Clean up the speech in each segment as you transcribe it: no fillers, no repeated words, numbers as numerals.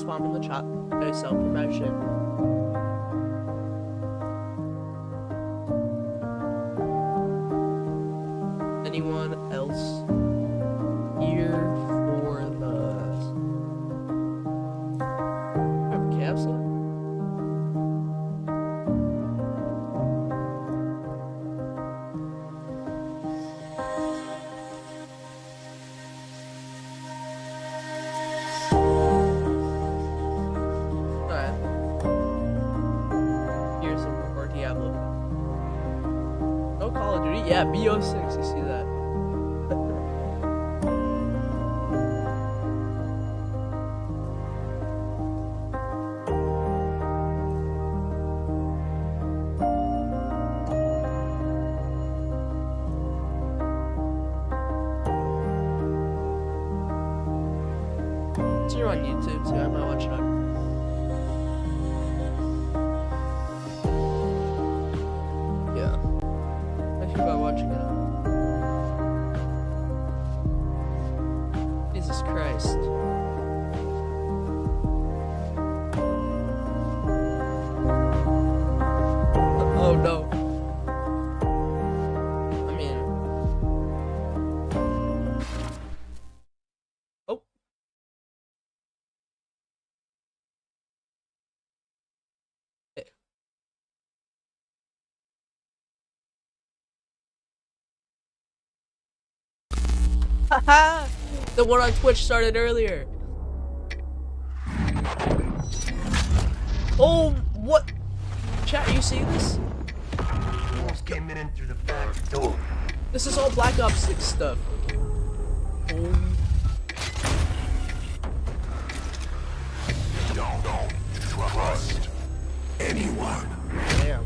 spam in the chat. No self-promotion. Anyone else here for the capsule? Yeah, BO6, you see that? So you're on YouTube too, I might watch it on. By watching it. Jesus Christ. Oh no. I mean. Oh. Haha! The one on Twitch started earlier. Oh, what? Chat, you see this? Almost came in through the back door. This is all Black Ops 6 stuff. Don't trust anyone. Damn.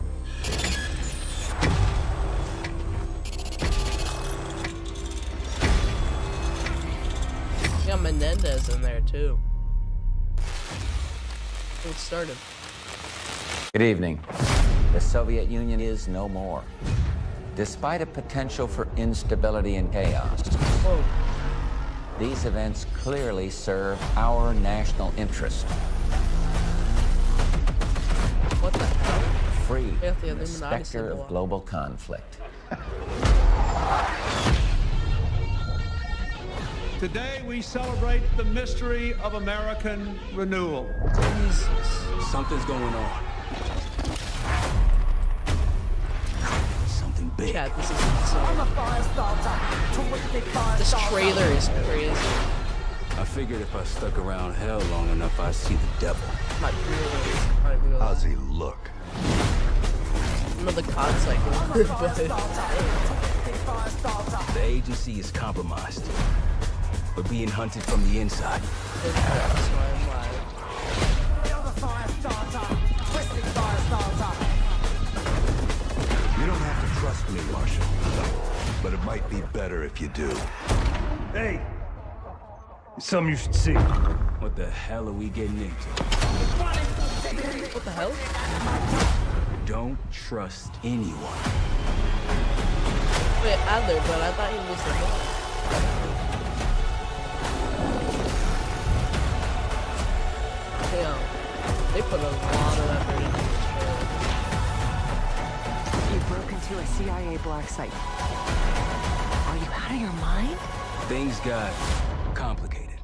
Got Menendez in there too. It started. Good evening. The Soviet Union is no more. Despite a potential for instability and chaos, Whoa. these events clearly serve our national interest. What the hell? Free We have the from the Illuminati specter symbol. of global conflict. Today we celebrate the mystery of American renewal. Jesus. Something's going on. Something big. Chat, this is insane. This trailer is crazy. I figured if I stuck around hell long enough, I'd see the devil. Might real. How's he look? I know the COD cycle. The agency is compromised. We're being hunted from the inside. That's why I'm You don't have to trust me, Marshal. But it might be better if you do. Hey! It's something you should see. What the hell are we getting into? What the hell? Don't trust anyone. Wait, Adler, but I thought he was the boss. Damn. They put a lot of effort into this trailer. You broke into a CIA black site. Are you out of your mind? Things got complicated.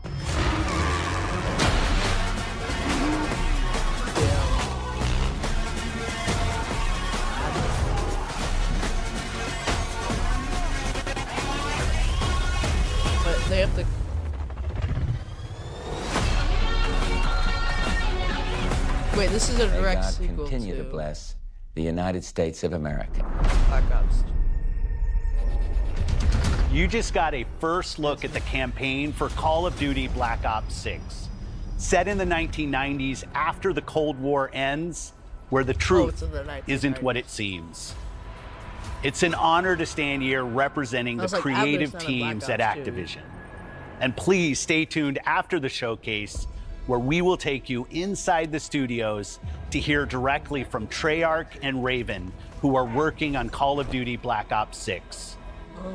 But they have to. Wait, this is a May direct God sequel continue to bless the United States of America. Black Ops. You just got a first look at the campaign for Call of Duty Black Ops 6. Set in the 1990s after the Cold War ends, where the truth in the isn't what it seems. It's an honor to stand here representing the creative teams at Activision. And please stay tuned after the showcase, where we will take you inside the studios to hear directly from Treyarch and Raven, who are working on Call of Duty Black Ops 6.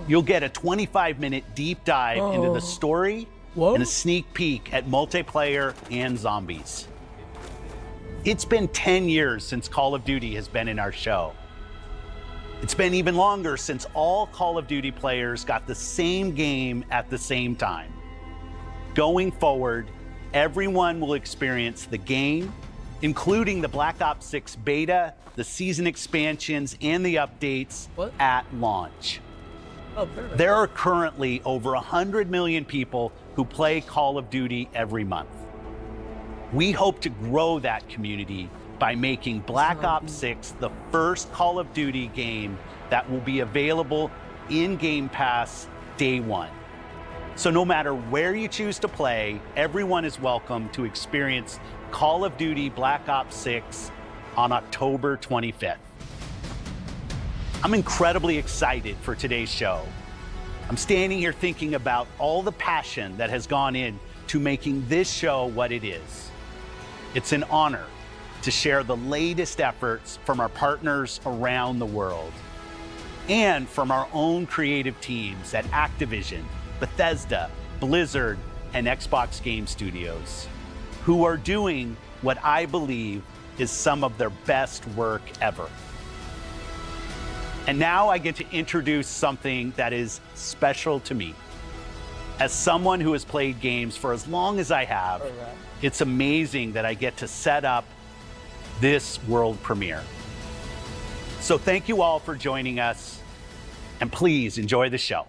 You'll get a 25-minute deep dive into the story, Whoa. and a sneak peek at multiplayer and zombies. It's been 10 years since Call of Duty has been in our show. It's been even longer since all Call of Duty players got the same game at the same time. Going forward, everyone will experience the game, including the Black Ops 6 beta, the season expansions, and the updates at launch. Oh, perfect. There are currently over 100 million people who play Call of Duty every month. We hope to grow that community by making Black Ops 6 the first Call of Duty game that will be available in Game Pass day one. So no matter where you choose to play, everyone is welcome to experience Call of Duty Black Ops 6 on October 25th. I'm incredibly excited for today's show. I'm standing here thinking about all the passion that has gone in to making this show what it is. It's an honor to share the latest efforts from our partners around the world and from our own creative teams at Activision, Bethesda, Blizzard, and Xbox Game Studios, who are doing what I believe is some of their best work ever. And now I get to introduce something that is special to me. As someone who has played games for as long as I have, it's amazing that I get to set up this world premiere. So thank you all for joining us, and please enjoy the show.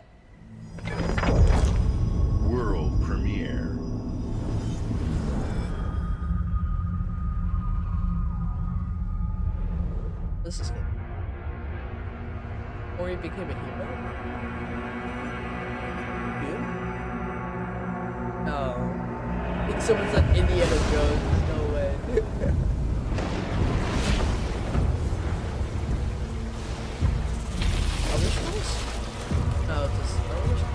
World premiere. This is good. Or he became a hero? Good? No. I think someone said Indiana Jones. No way. Other schools? No, it's just other schools.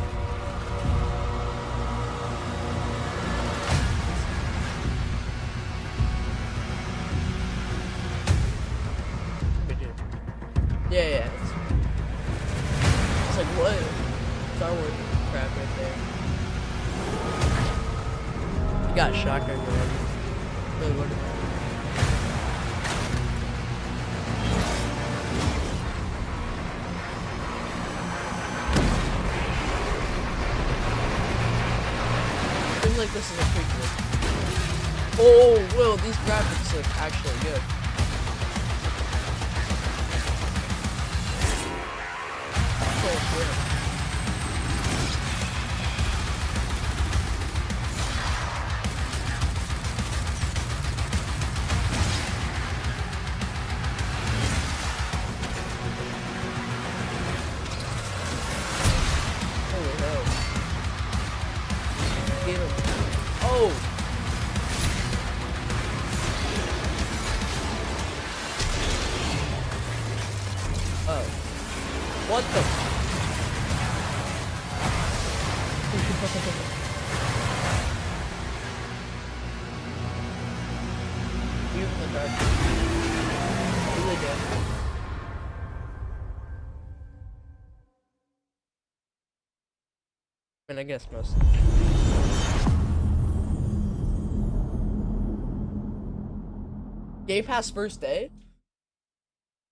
Yeah. It's like, what? Star Wars crap right there. You got shotgun already. Really, what? Seems like this is a prequel. Oh, Will, these graphics look actually good. What the? You in the dark. Really good. I mean, I guess most. Game Pass first day?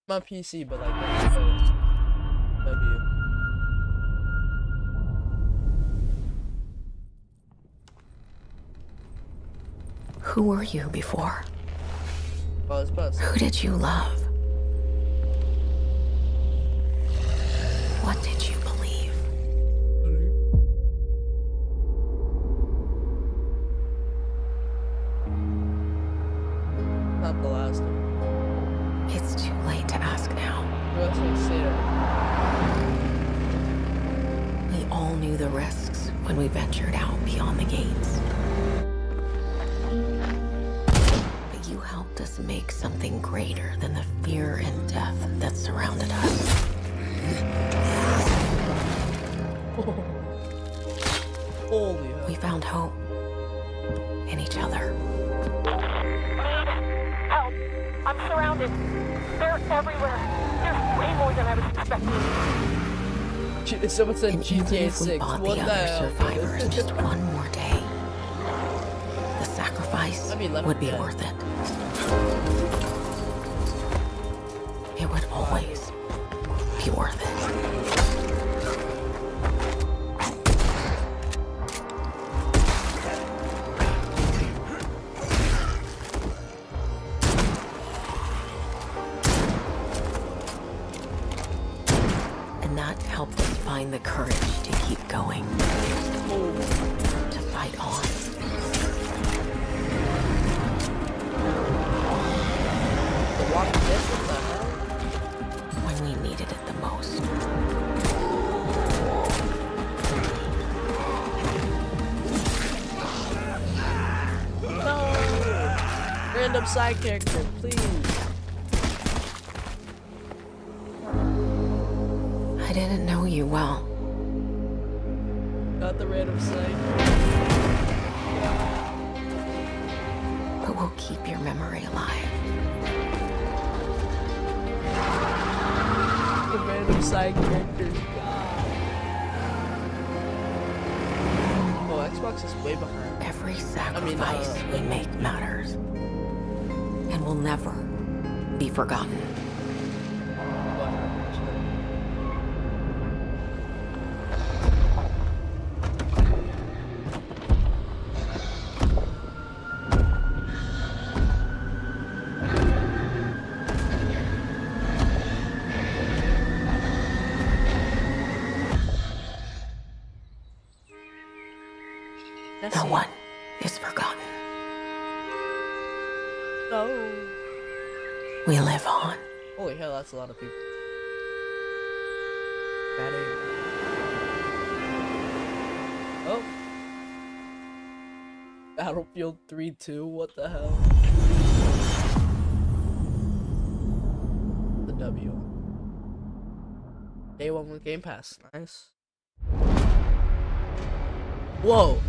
I'm on PC, but like W. Who were you before? Buzz. Who did you love? What did you believe? Not the last one. It's too late to ask now. Who else would say that? We all knew the risks when we ventured out beyond the gates. But you helped us make something greater than the fear and death that surrounded us. Holy hell. We found hope in each other. Help! I'm surrounded. They're everywhere. There's way more than I was expecting. Someone said And even GTA if we 6. bought What the the other hell? survivors just one more day, sacrifice I mean, let would me be guess. worth it. It would always be worth it. And that helped us find the courage to keep going, to fight on. The Walking Dead, what the hell? When we needed it the most. No! Random side character, please. I didn't know you well. Not the random side. But we'll keep your memory alive. The random side characters. Oh, Xbox is way behind. Every sacrifice we make matters. And will never be forgotten. No one is forgotten. No. We live on. Holy hell, that's a lot of people. Bad aim. Oh. Battlefield 3-2, what the hell? The W. Day 1 with Game Pass, nice. Whoa.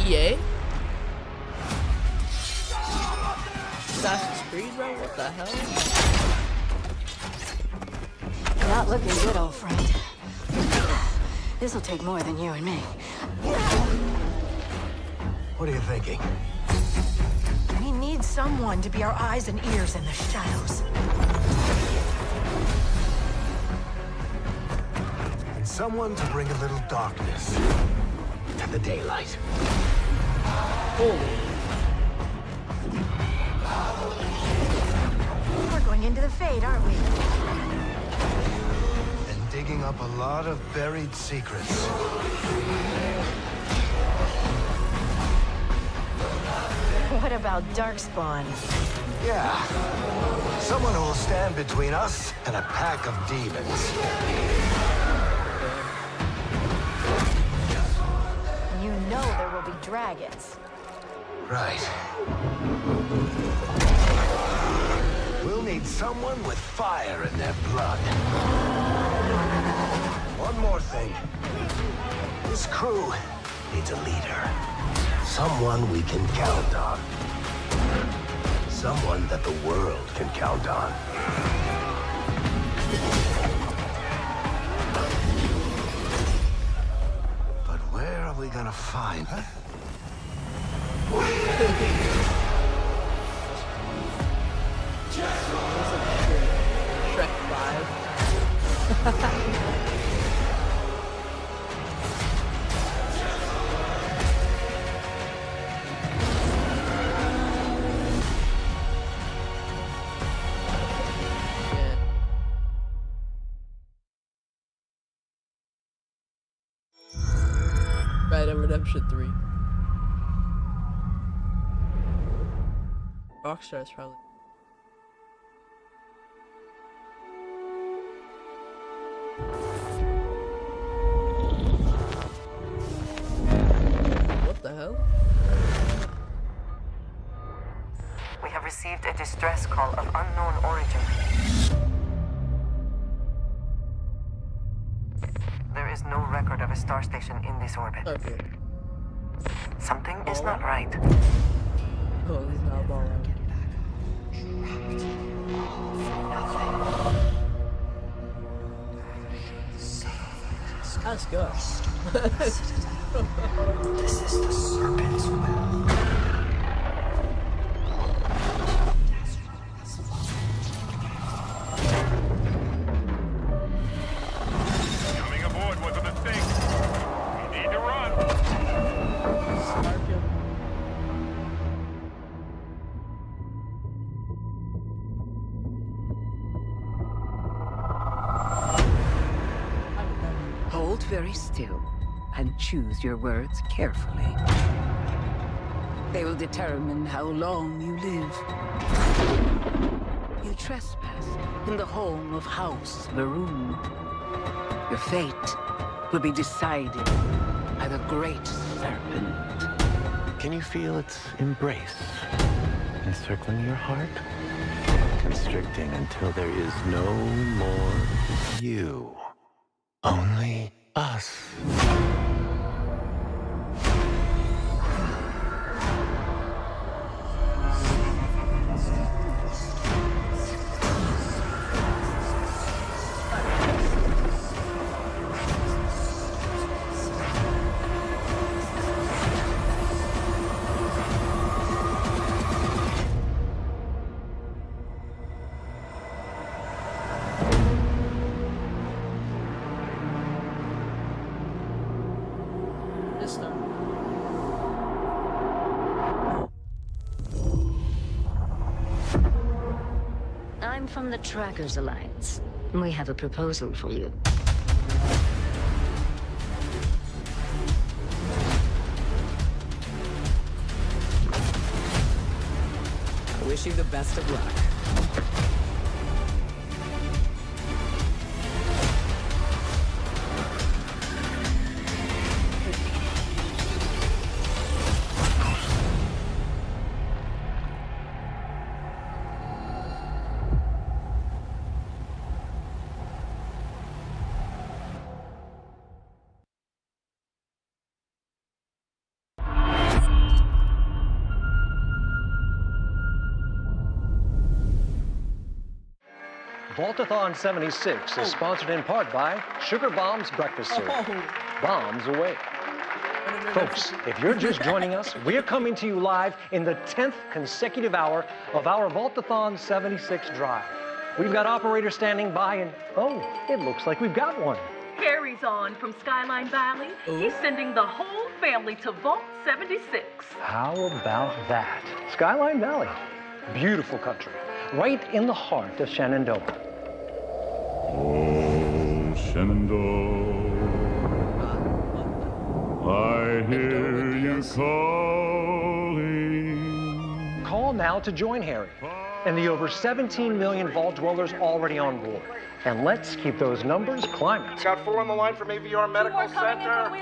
EA? Assassin's Creed, bro? What the hell? Not looking good, old friend. This'll take more than you and me. What are you thinking? We need someone to be our eyes and ears in the shadows. And someone to bring a little darkness to the daylight. Holy. We're going into the Fade, aren't we? And digging up a lot of buried secrets. What about Darkspawn? Yeah. Someone who will stand between us and a pack of demons. You know there will be dragons. Right. We'll need someone with fire in their blood. One more thing. This crew needs a leader. Someone we can count on. Someone that the world can count on. But where are we gonna find her? Shrek 5. Red Dead Redemption 3. Rockstar is probably. What the hell? We have received a distress call of unknown origin. There is no record of a star station in this orbit. Okay. Something is not right. Oh, he's not balling. Let's go. This is the Serpent's Well. very still and choose your words carefully. They will determine how long you live. You trespass in the home of House Varun. Your fate will be decided by the Great Serpent. Can you feel its embrace encircling your heart? Constricting until there is no more you. Only us. I'm from the Trackers Alliance. We have a proposal for you. I wish you the best of luck. Vaultathon 76 is sponsored in part by Sugar Bombs Breakfast Cereal. Bombs away. Folks, if you're just joining us, we're coming to you live in the 10th consecutive hour of our Vaultathon 76 drive. We've got operators standing by and, oh, it looks like we've got one. Harry's on from Skyline Valley. He's sending the whole family to Vault 76. How about that? Skyline Valley, beautiful country, right in the heart of Shenandoah. Oh, Shenandoah, I hear you calling. Call now to join Harry and the over 17 million Vault dwellers already on board. And let's keep those numbers climbing. Got 4 on the line from AVR Medical Center.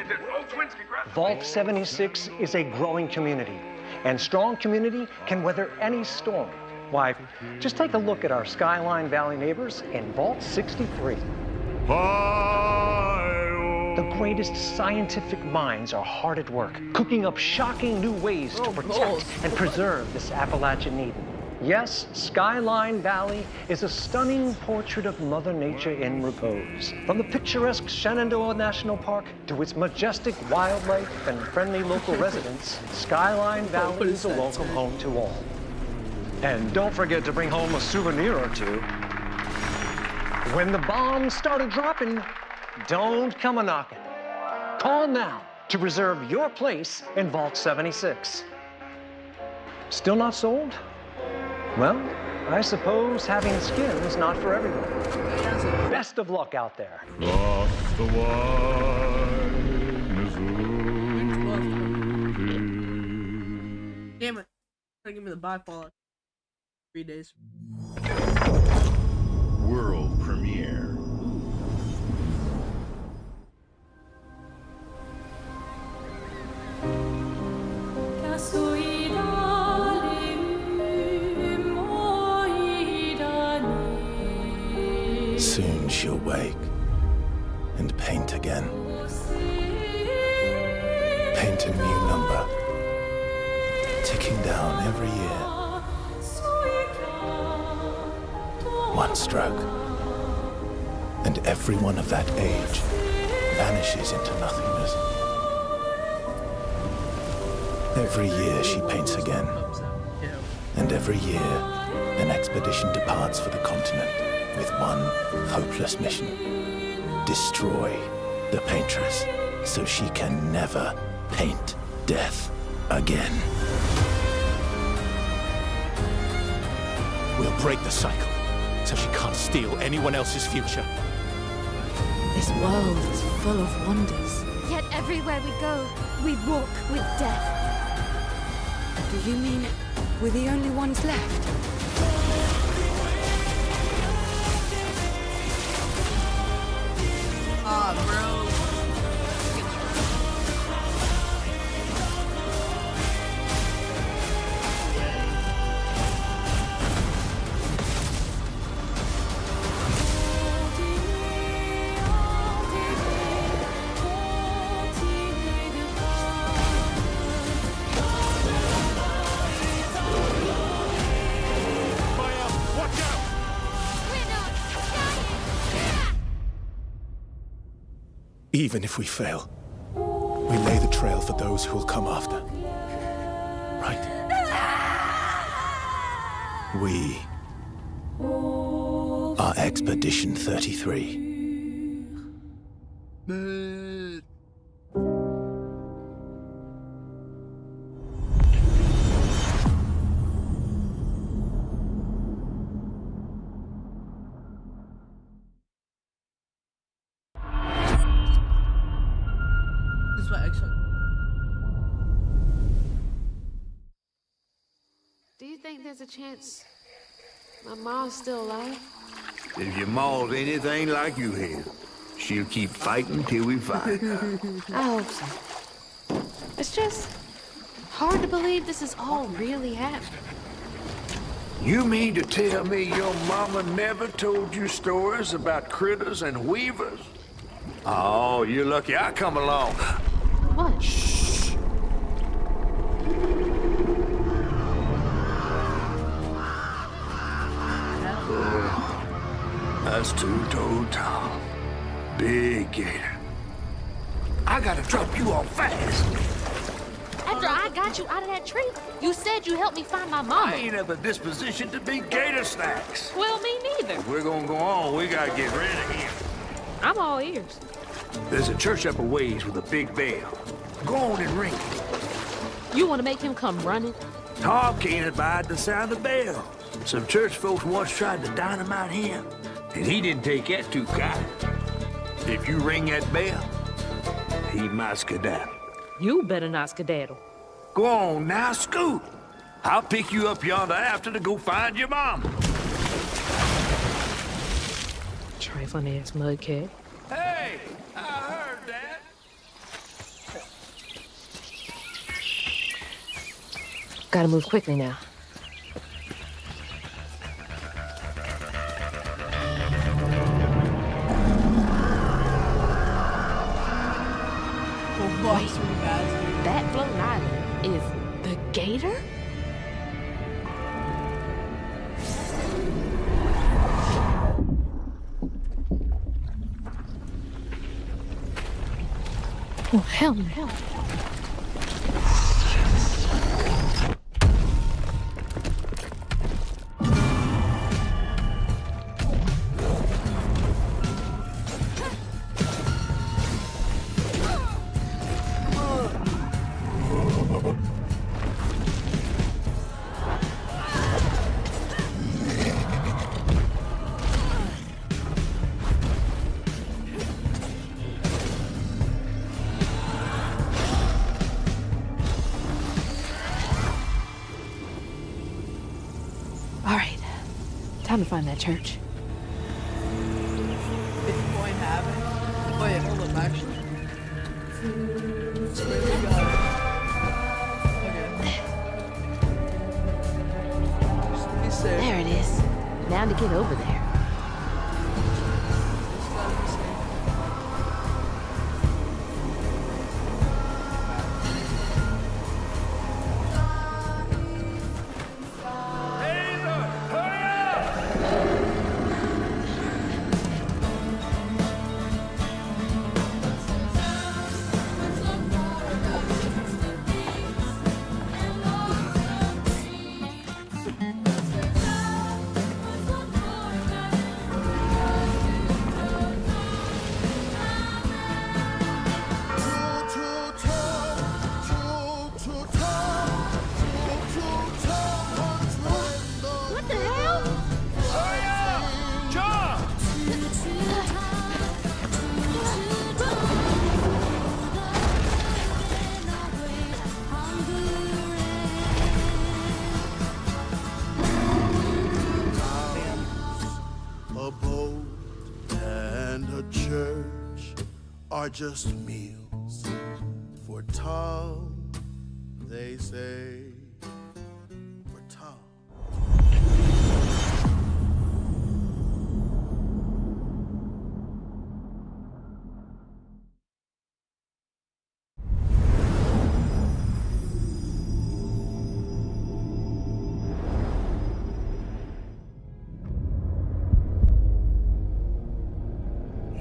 Is it twins? Congrats. Vault 76 is a growing community, and strong community can weather any storm. Why, just take a look at our Skyline Valley neighbors in Vault 63. The greatest scientific minds are hard at work, cooking up shocking new ways to protect and preserve this Appalachian Eden. Yes, Skyline Valley is a stunning portrait of Mother Nature in repose. From the picturesque Shenandoah National Park to its majestic wildlife and friendly local residents, Skyline Valley is a welcome home to all. And don't forget to bring home a souvenir or two. When the bombs started dropping, don't come a-knocking. Call now to reserve your place in Vault 76. Still not sold? Well, I suppose having skin is not for everyone. Best of luck out there. Across the wide Missouri. Damn it. Gotta give me the bypass. 3 days. World premiere. Soon she'll wake and paint again. Paint a new number, ticking down every year. One stroke, and everyone of that age vanishes into nothingness. Every year she paints again, and every year an expedition departs for the continent with one hopeless mission: destroy the paintress so she can never paint death again. We'll break the cycle so she can't steal anyone else's future. This world is full of wonders. Yet everywhere we go, we walk with death. Do you mean we're the only ones left? Ah, bro. Even if we fail, we lay the trail for those who will come after. Right? We are Expedition 33. Do you think there's a chance my mom's still alive? If your ma's anything like you have, she'll keep fighting till we find her. I hope so. It's just hard to believe this is all really happening. You mean to tell me your mama never told you stories about critters and weavers? Oh, you're lucky I come along. What? Shh. That's two-toed Tom. Big gator. I gotta drop you off fast. After I got you out of that tree, you said you helped me find my mama. I ain't at the disposition to be gator snacks. Well, me neither. If we're gonna go on, we gotta get rid of him. I'm all ears. There's a church up a ways with a big bell. Go on and ring it. You want to make him come running? Tom can't abide the sound of bells. Some church folks once tried to dynamite him, and he didn't take that too kind. If you ring that bell, he might skedaddle. You better not skedaddle. Go on now, scoot. I'll pick you up yonder after to go find your mom. Trifling ass mudcat. Hey, I heard that. Gotta move quickly now. Wait, that floating island is the gator? Oh, hell no. All right, time to find that church. Bitcoin having? Wait, hold up, actually. Wait, we got it. Okay. Be safe. There it is. Now to get over there. Just gotta be safe. are just meals for Tom, they say. For Tom.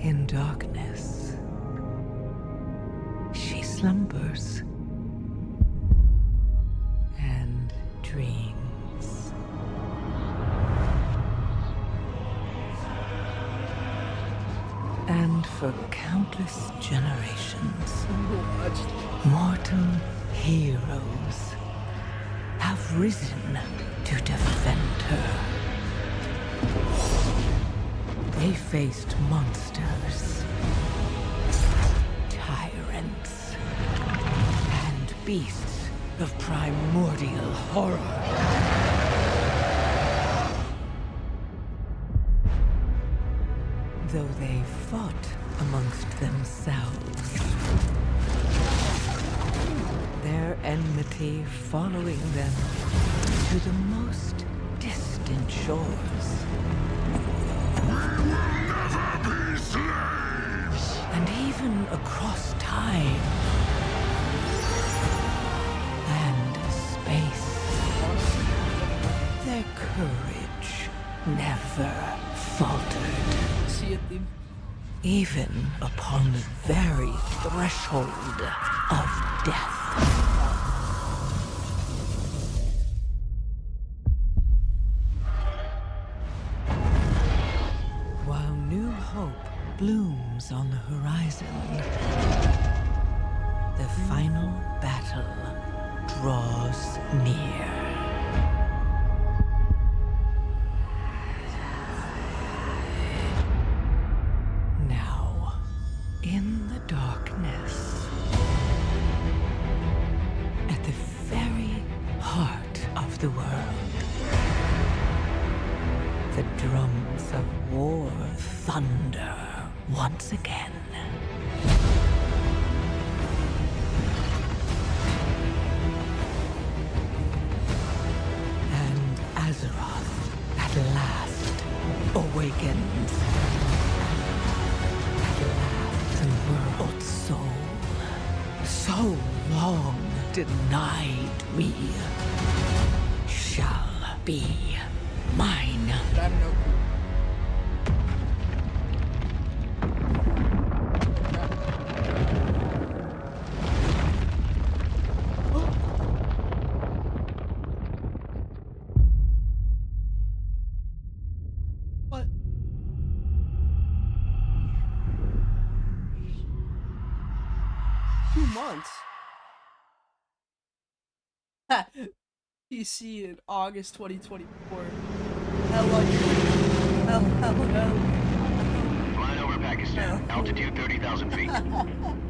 In darkness, she slumbers and dreams. And for countless generations, mortal heroes have risen to defend her. They faced monsters, tyrants, and beasts of primordial horror. Though they fought amongst themselves, their enmity following them to the most distant shores. And even across time and space, their courage never faltered. See it, dude. Even upon the very threshold of death. While new hope blooms on the horizon, the final battle draws near. Now, in the darkness, at the very heart of the world, the drums of war thunder once again. And Azeroth at last awakens. At last, the world's soul, so long denied me, shall be mine. What? Months. PC in August 2024. Hell. Flying over Pakistan, altitude 30,000 feet.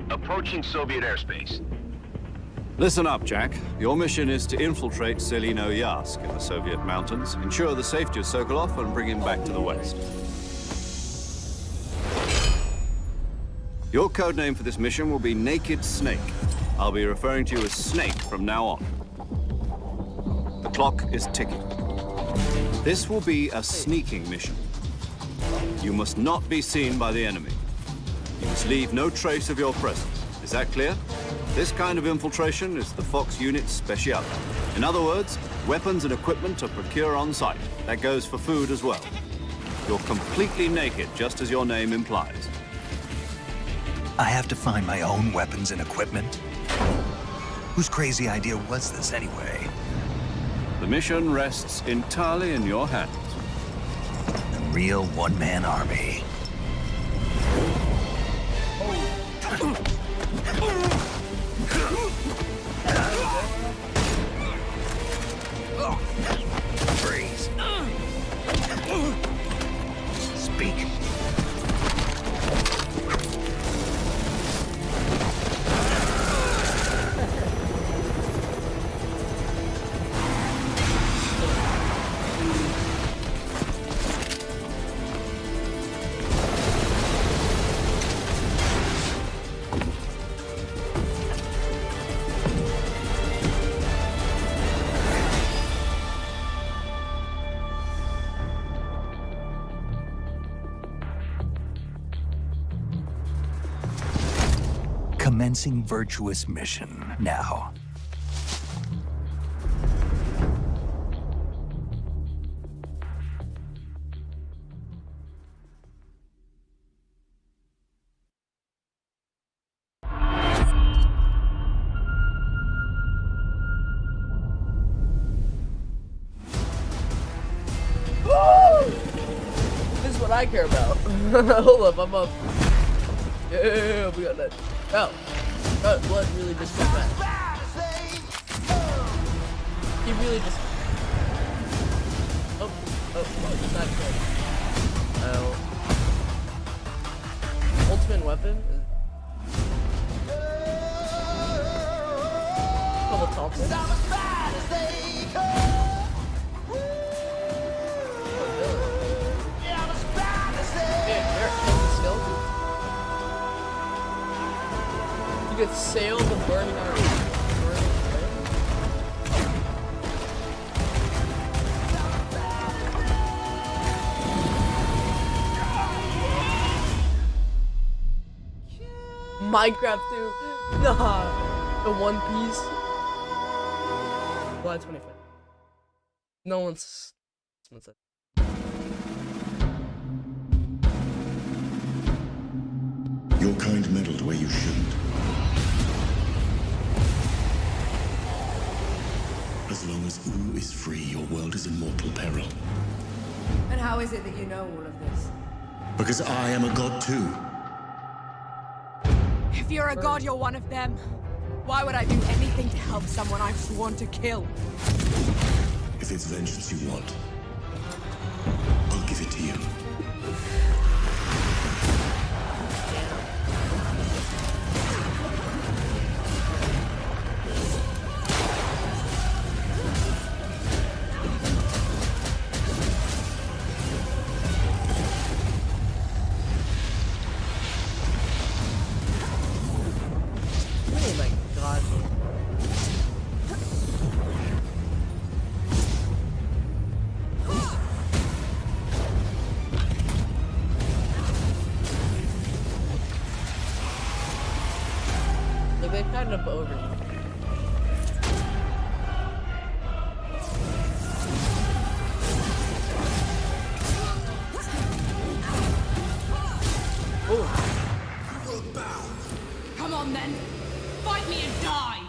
Approaching Soviet airspace. Listen up, Jack. Your mission is to infiltrate Selino Yask in the Soviet mountains, ensure the safety of Sokolov, and bring him back to the West. Your codename for this mission will be Naked Snake. I'll be referring to you as Snake from now on. The clock is ticking. This will be a sneaking mission. You must not be seen by the enemy. You must leave no trace of your presence. Is that clear? This kind of infiltration is the Fox unit's speciality. In other words, weapons and equipment are procured on site. That goes for food as well. You're completely naked, just as your name implies. I have to find my own weapons and equipment? Whose crazy idea was this anyway? The mission rests entirely in your hands. A real one-man army. Freeze. Speak. convincing, virtuous mission now. This is what I care about. Hold up, I'm up. Yeah, we got that. Oh, blood really just went back. He really just. Oh, it's not good. Oh. Ultimate weapon? Couple Thompson. You could sail the burning army. Minecraft 2. Nah. The One Piece. July 25th. No one's said. Your kind meddled where you shouldn't. As long as Uru is free, your world is in mortal peril. And how is it that you know all of this? Because I am a god too. If you're a god, you're one of them. Why would I do anything to help someone I've sworn to kill? If it's vengeance you want, I'll give it to you. They're kind of over. Come on then! Fight me and die!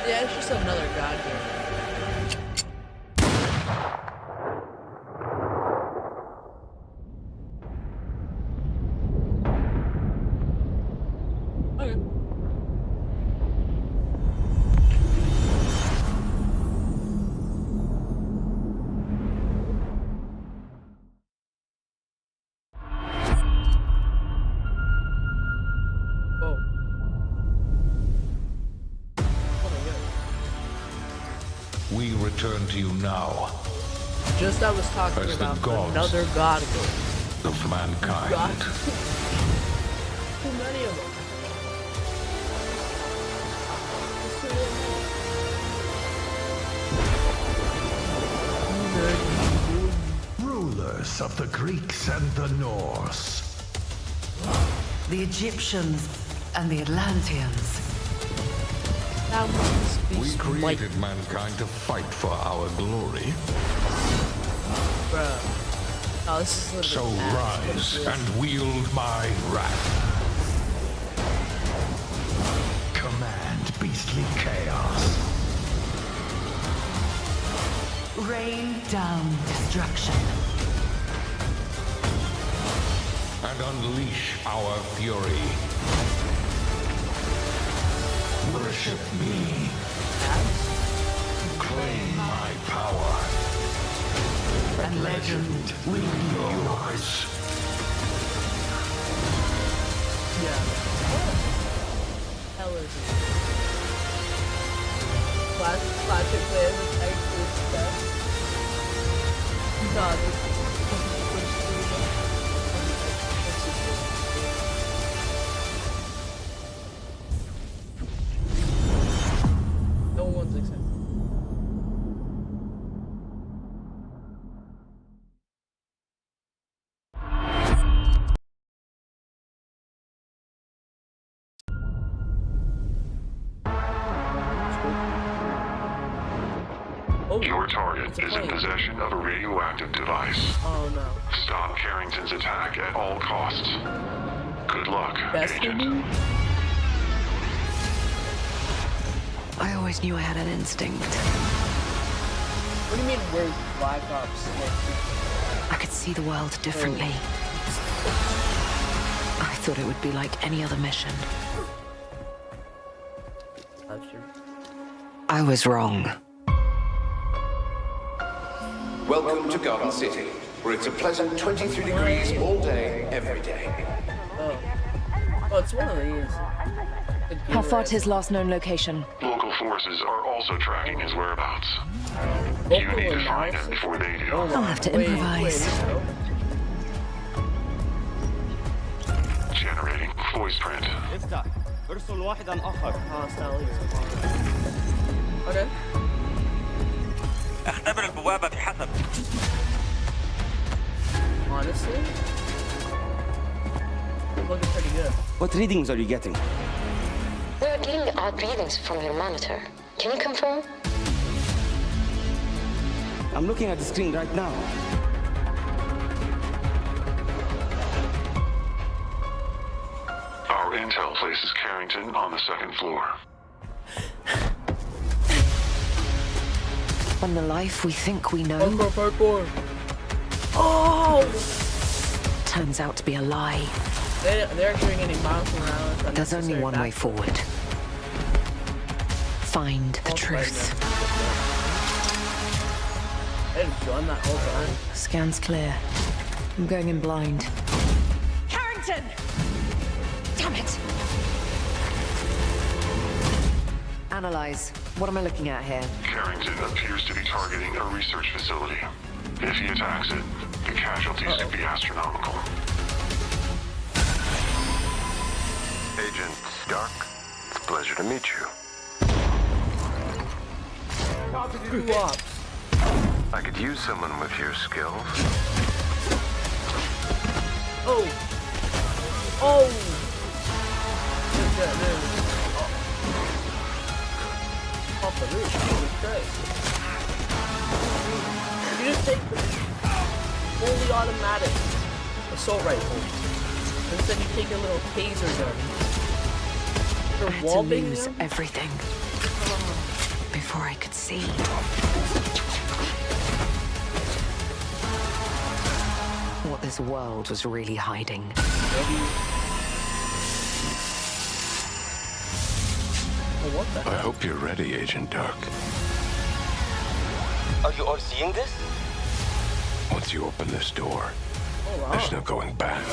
Yeah, it's just another god here. We return to you now. Just I was talking as about the gods another god of mankind. God. Too many of them. Rulers of the Greeks and the Norse. The Egyptians and the Atlanteans. We created mankind to fight for our glory. Bruh. Oh, this is So rise and wield my wrath. Command beastly chaos. Rain down destruction. And unleash our fury. Worship me. Claim my power. And legend will be yours. Yeah. Hell is it? Classic plan with extra stuff. Nah, this Your target is in possession of a radioactive device. Oh no. Stop Carrington's attack at all costs. Good luck, Agent. I always knew I had an instinct. What do you mean we're Black Ops? I could see the world differently. I thought it would be like any other mission. I was wrong. Welcome to Garden City, where it's a pleasant 23 degrees all day, every day. Oh, it's one of these. How far to his last known location? Local forces are also tracking his whereabouts. You need to find him before they do. I'll have to improvise. Generating voice print. ارسل واحدا آخر. Okay. اختبر البوابة بحسب. Honestly, looking pretty good. What readings are you getting? We're getting odd readings from your monitor. Can you confirm? I'm looking at the screen right now. Our intel places Carrington on the second floor. On the life we think we know. Oh! Turns out to be a lie. They're doing any Miles Morales. There's only one way forward. Find the truth. They've done that whole time. Scan's clear. I'm going in blind. Carrington! Damn it! Analyze. What am I looking at here? Carrington appears to be targeting a research facility. If he attacks it, the casualties could be astronomical. Agent Stark, it's a pleasure to meet you. I could use someone with your skills. Oh! Oh! Off the roof. Jesus Christ. You just take the fully automatic assault rifle. Instead you take a little taser gun. I had to lose everything before I could see. What this world was really hiding. What the hell? I hope you're ready, Agent Dark. Are you all seeing this? Once you open this door, there's no going back.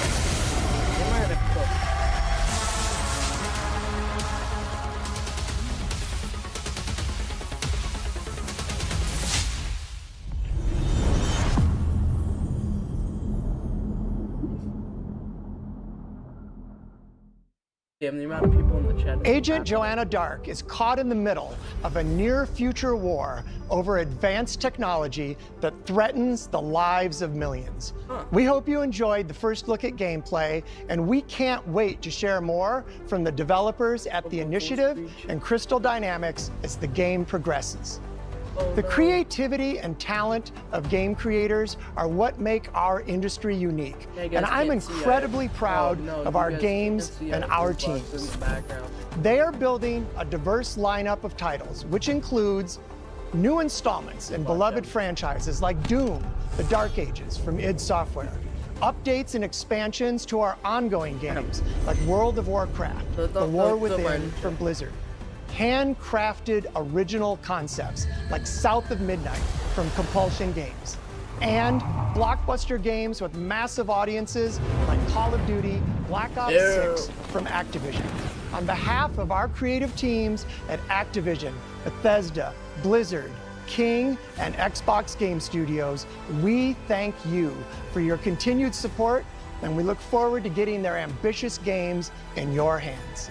Damn, the amount of people in the chat. Agent Joanna Dark is caught in the middle of a near-future war over advanced technology that threatens the lives of millions. We hope you enjoyed the first look at gameplay, and we can't wait to share more from the developers at The Initiative and Crystal Dynamics as the game progresses. The creativity and talent of game creators are what make our industry unique, and I'm incredibly proud of our games and our teams. They are building a diverse lineup of titles, which includes new installments in beloved franchises like Doom, The Dark Ages from id Software, updates and expansions to our ongoing games like World of Warcraft, The War Within from Blizzard, handcrafted original concepts like South of Midnight from Compulsion Games, and blockbuster games with massive audiences like Call of Duty, Black Ops 6 from Activision. On behalf of our creative teams at Activision, Bethesda, Blizzard, King, and Xbox Game Studios, we thank you for your continued support, and we look forward to getting their ambitious games in your hands.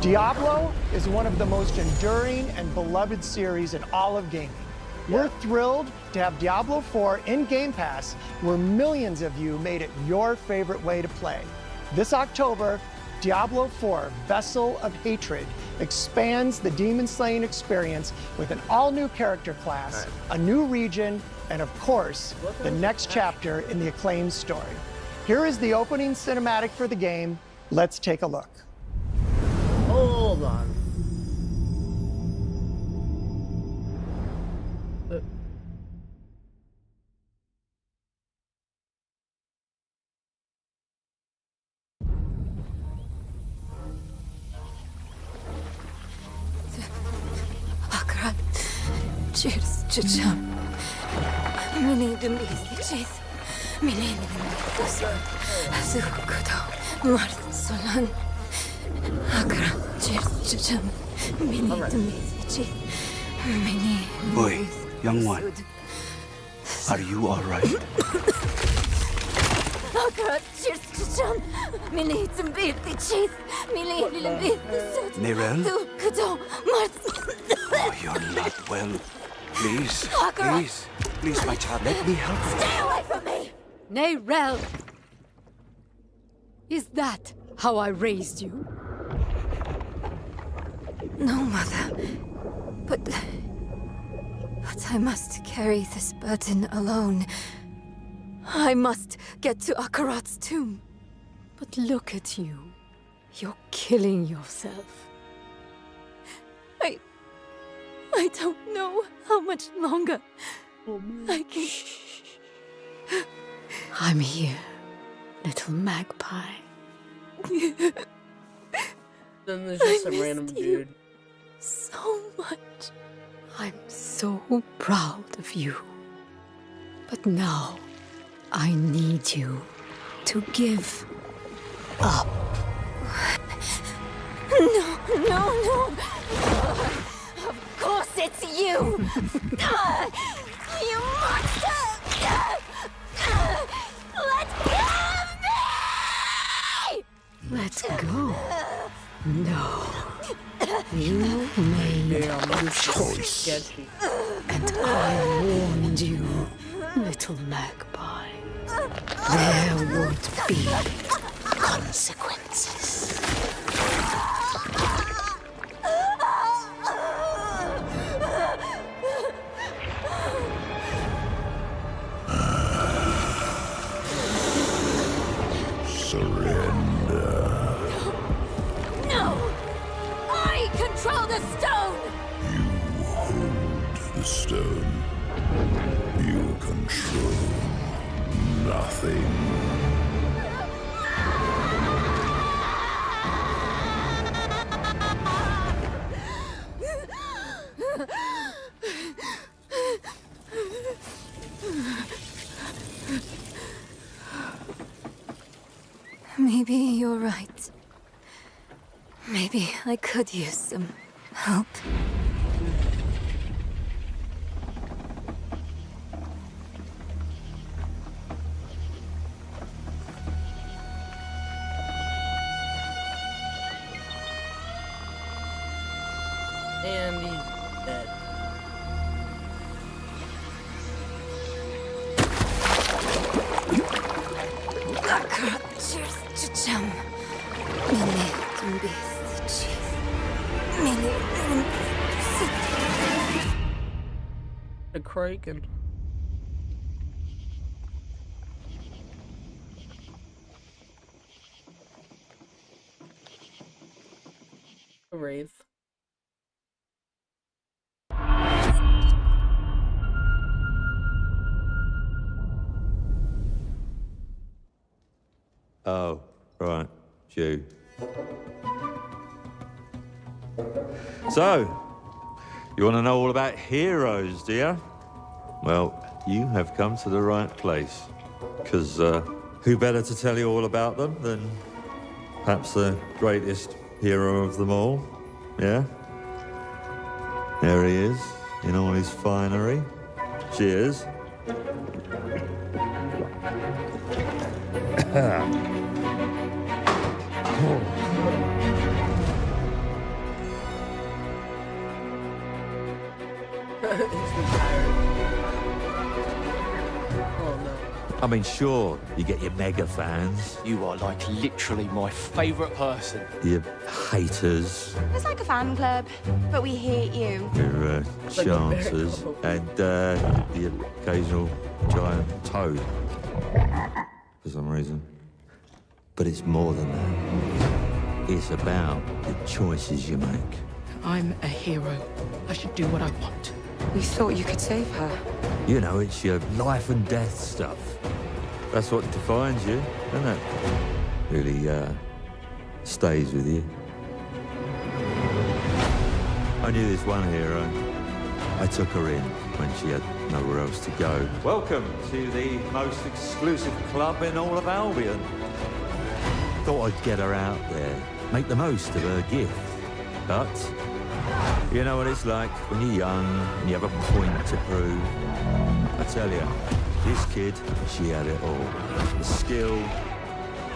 Diablo is one of the most enduring and beloved series in all of gaming. We're thrilled to have Diablo 4 in Game Pass, where millions of you made it your favorite way to play. This October, Diablo 4 Vessel of Hatred expands the demon slaying experience with an all-new character class, a new region, and of course, the next chapter in the acclaimed story. Here is the opening cinematic for the game. Let's take a look. Hold on. Akrat, cheers, chicham. Mini demi cheese. Mini Zukudo, Mart Solan. Akrat, cheers, chicham. Mini demi cheese. Mini. Boy, young one. Are you all right? Akrat, cheers, chicham. Mini demi cheese. Mini demi Nerel? Zukudo, Mart. Oh, you're not well. Please, Akira! please, my child, let me help you. Stay away from me! Nerel! Is that how I raised you? No, Mother. But I must carry this burden alone. I must get to Akarat's tomb. But look at you. You're killing yourself. I don't know how much longer I can... I'm here, little magpie. Then there's just some random dude. So much. I'm so proud of you. But now, I need you to give up. No. Of course it's you! You monster! Let go of me! Let go. No. You made a choice. And I warned you, little magpie. There would be consequences. No! I control the stone! You hold the stone. You control nothing. Maybe you're right. Maybe I could use some help. And he's dead. Cheers, chicham. Mini tumbis, cheese. Mini The Kraken. A Wraith. Oh, right, you. So, you want to know all about heroes, do you? Well, you have come to the right place. Because who better to tell you all about them than perhaps the greatest hero of them all? Yeah? There he is, in all his finery. Cheers. He's retired. Oh no. I mean, sure, you get your mega fans, You are like literally my favorite person. your haters, It's like a fan club, but we hate you. your Like a bear chancers, club. and the occasional giant toad, for some reason. But it's more than that. It's about the choices you make. I'm a hero. I should do what I want. We thought you could save her. You know, it's your life and death stuff. That's what defines you, isn't it? Really, stays with you. I knew this one hero. I took her in when she had nowhere else to go. Welcome to the most exclusive club in all of Albion. Thought I'd get her out there, make the most of her gift. But you know what it's like when you're young and you have a point to prove. I tell you, this kid, she had it all. The skill,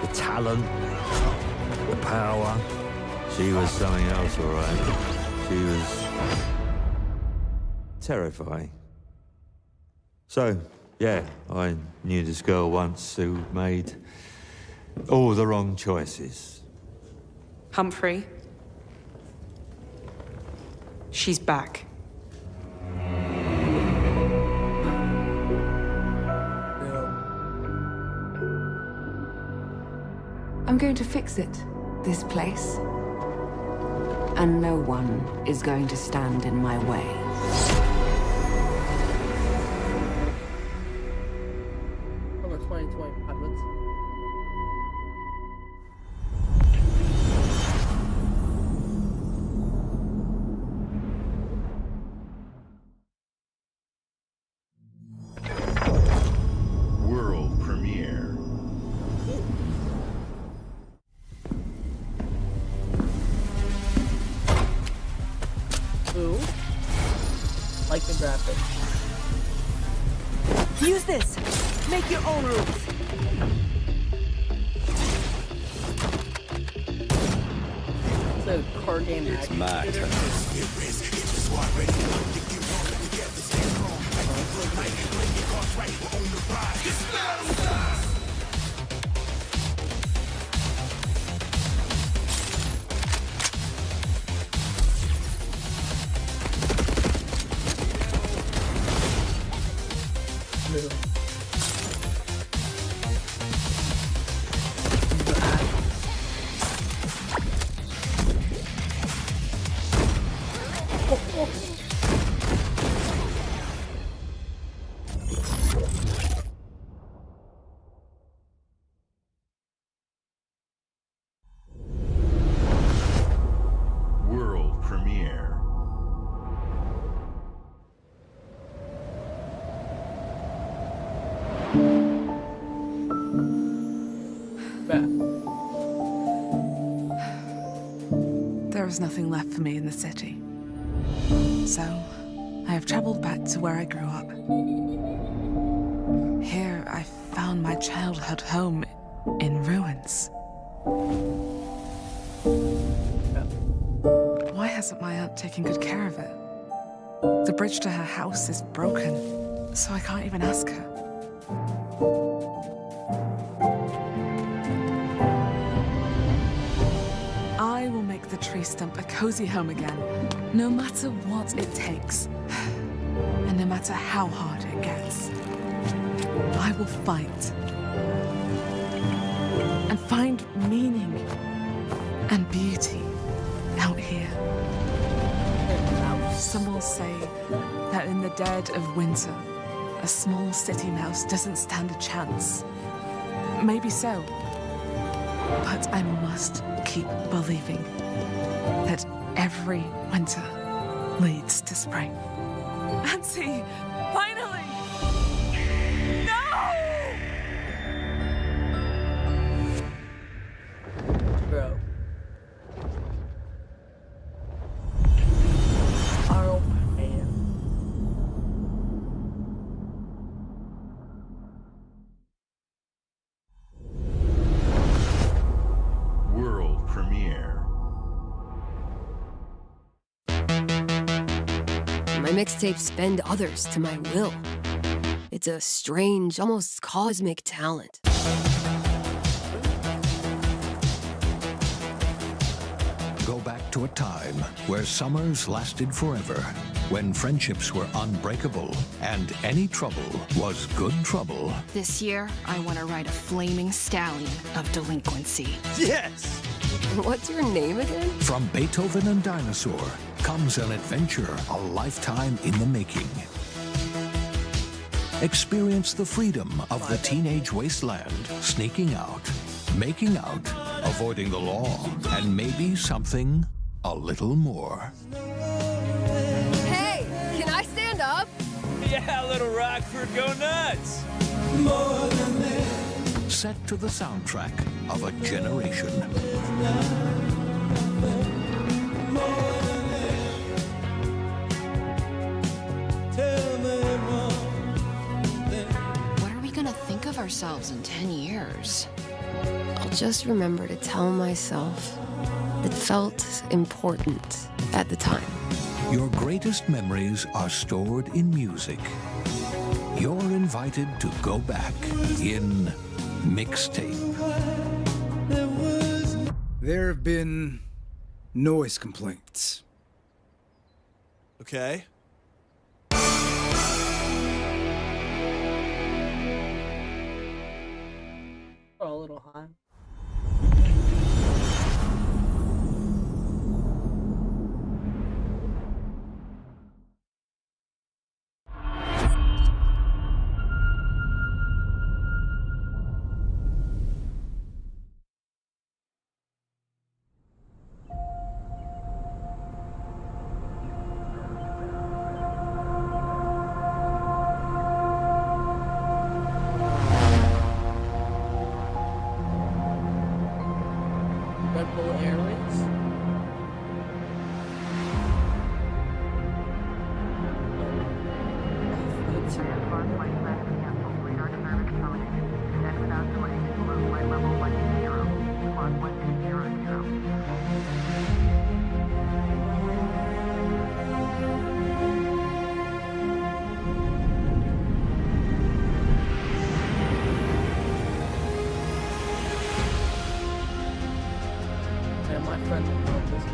the talent, the power. She was something else, all right. She was terrifying. So, yeah, I knew this girl once who made all the wrong choices. Humphrey. She's back. I'm going to fix it, this place. And no one is going to stand in my way. From the 2020 pilots. World premiere. Ooh. Like the graphics. Use this. Make your own rules. It's a card game. It's my turn. World premiere. There is nothing left for me in the city. So, I have traveled back to where I grew up. Here, I found my childhood home in ruins. Why hasn't my aunt taken good care of it? The bridge to her house is broken, so I can't even ask her. I will make the tree stump a cozy home again, no matter what it takes. And no matter how hard it gets. I will fight. And find meaning and beauty out here. Some will say that in the dead of winter, a small city mouse doesn't stand a chance. Maybe so. But I must keep believing that every winter leads to spring. Auntie, finally! No! Bro. Oh man. World premiere. My mixtapes bend others to my will. It's It's a strange, almost cosmic talent. Go back to a time where summers lasted forever, when friendships were unbreakable and any trouble was good trouble. This year, I want to ride a flaming stallion of delinquency. Yes! What's your name again? From Beethoven and Dinosaur comes an adventure a lifetime in the making. Experience the freedom of the teenage wasteland, sneaking out, making out, avoiding the law, and maybe something a little more. Hey, can I stand up? Yeah, Little Rockford, go nuts! Set to the soundtrack of a generation. What are we gonna think of ourselves in 10 years? I'll just remember to tell myself it felt important at the time. Your greatest memories are stored in music. You're invited to go back in mixtape. There have been noise complaints. Okay. A little high. Red Bull Airways. And my friend wrote this.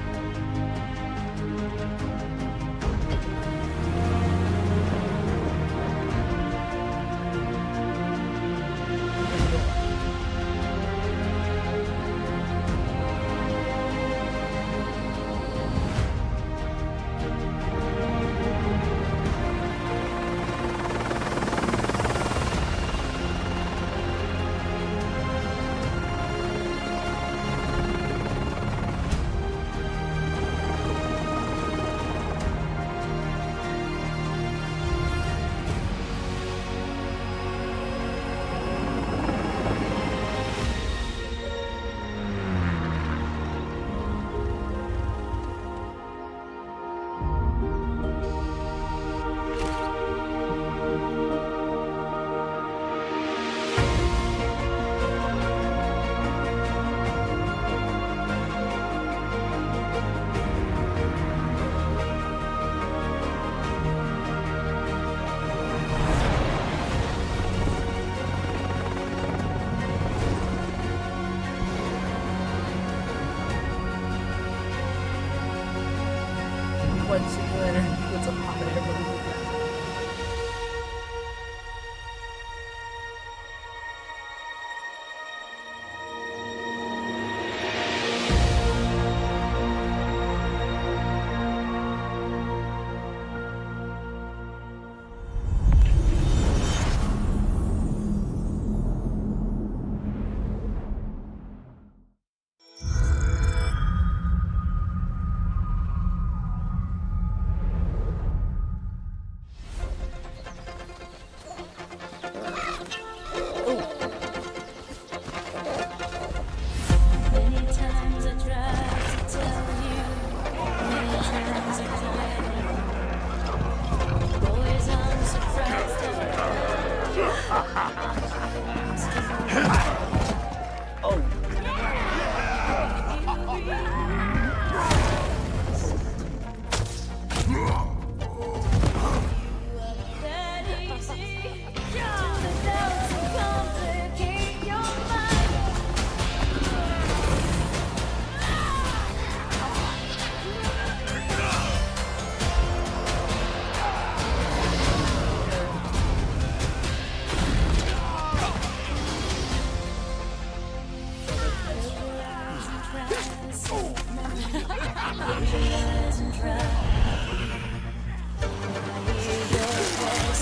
Flight simulator. It's a hot air balloon.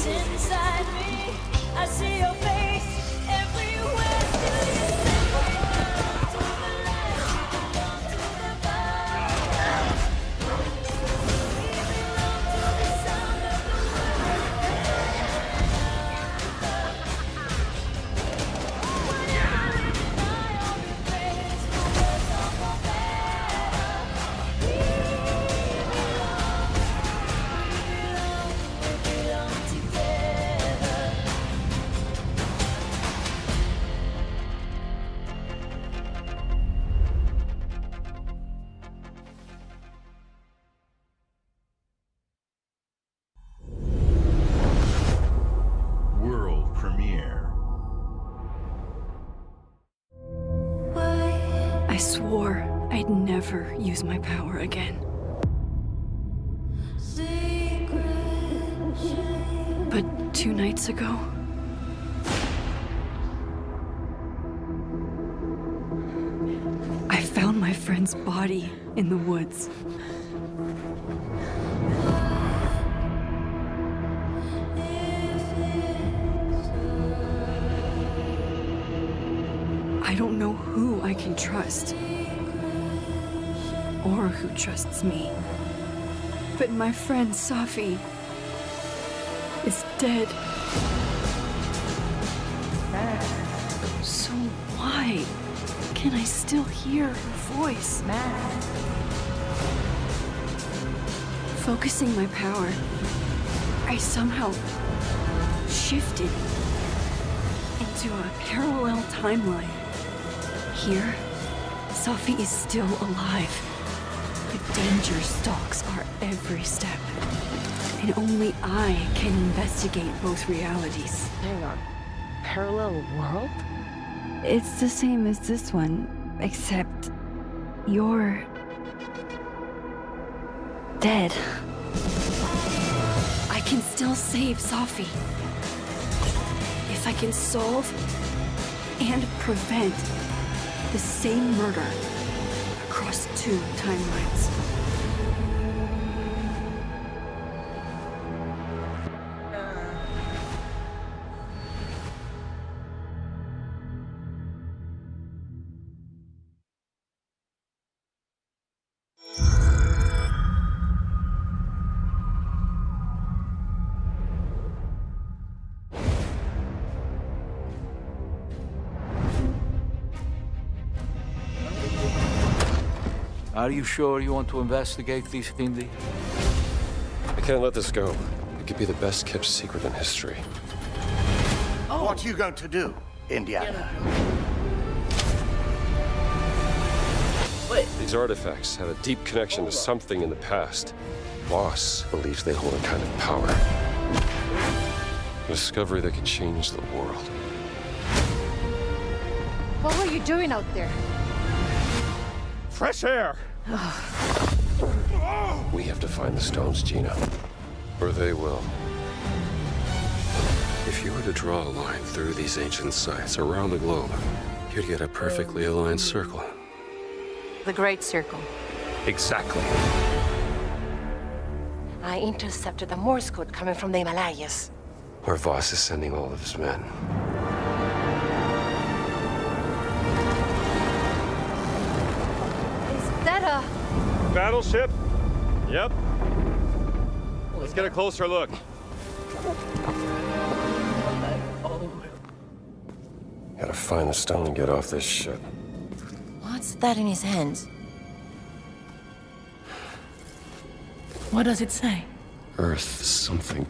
Inside me, I see your face everywhere. World premiere. I swore I'd never use my power again. But 2 nights ago, I found my friend's body in the woods. I don't know who I can trust, or who trusts me. But my friend Safi is dead. So why can I still hear her voice? Focusing my power, I somehow shifted into a parallel timeline. Here, Safi is still alive. The danger stalks our every step. And only I can investigate both realities. Hang on. Parallel world? It's the same as this one, except you're dead. I can still save Safi. If I can solve and prevent the same murder across 2 timelines. Are you sure you want to investigate this, Hindi? I can't let this go. It could be the best kept secret in history. What are you going to do, Indiana? These artifacts have a deep connection to something in the past. Boss believes they hold a kind of power. A discovery that could change the world. What were you doing out there? Fresh air! We have to find the stones, Gina. Or they will. If you were to draw a line through these ancient sites around the globe, you'd get a perfectly aligned circle. The Great Circle. Exactly. I intercepted the Morse code coming from the Himalayas. Where Voss is sending all of his men. Is that a... Battleship? Yep. Let's get a closer look. Gotta find the stone and get off this ship. What's that in his hands? What does it say? Earth something.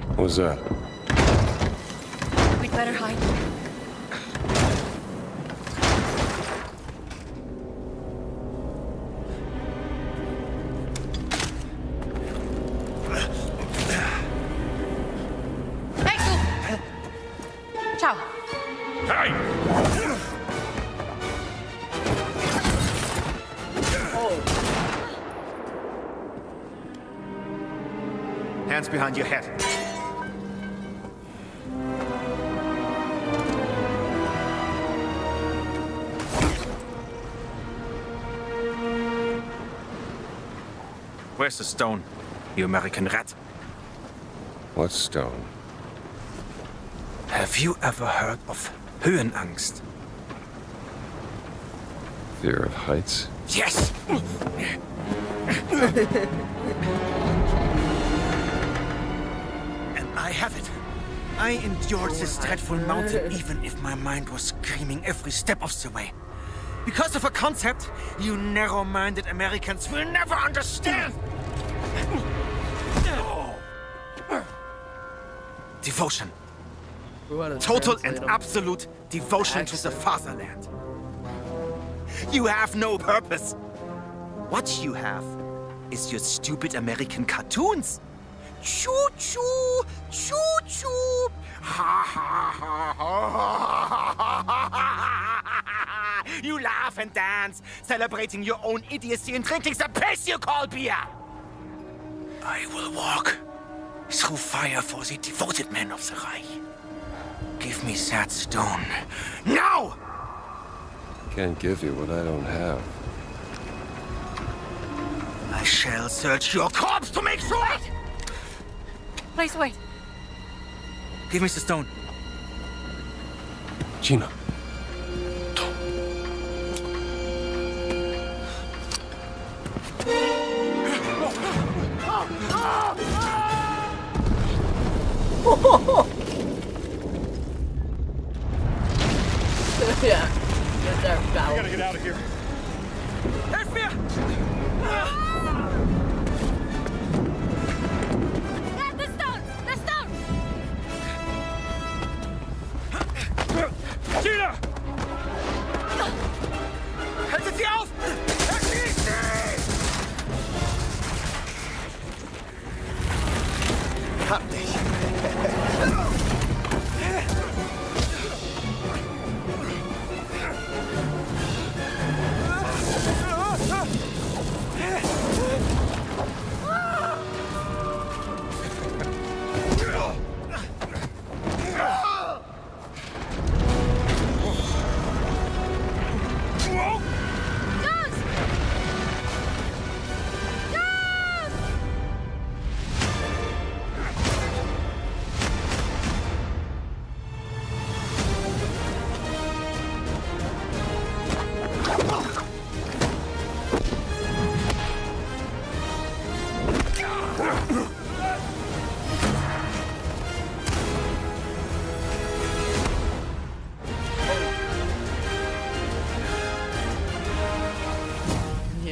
What was that? We'd better hide. Ciao. Hands behind your head. Where's the stone, you American rat? What stone? Have you ever heard of Höhenangst? Fear of heights? Yes! And I have it. I endured this dreadful mountain even if my mind was screaming every step of the way. Because of a concept you narrow-minded Americans will never understand. Devotion. Total and absolute devotion to the fatherland. You have no purpose. What you have is your stupid American cartoons. Choo-choo, choo-choo. Ha ha ha ha. You laugh and dance, celebrating your own idiocy and drinking the piss you call beer. I will walk through fire for the devoted men of the Reich. Give me that stone. Now! Can't give you what I don't have. I shall search your corpse to make sure! Please wait. Give me the stone. Gina. Yeah. Get there, battle. We gotta get out of here. Help me! The stone! The stone! Gina! Haltet sie auf! Erschießt sie! Hab dich.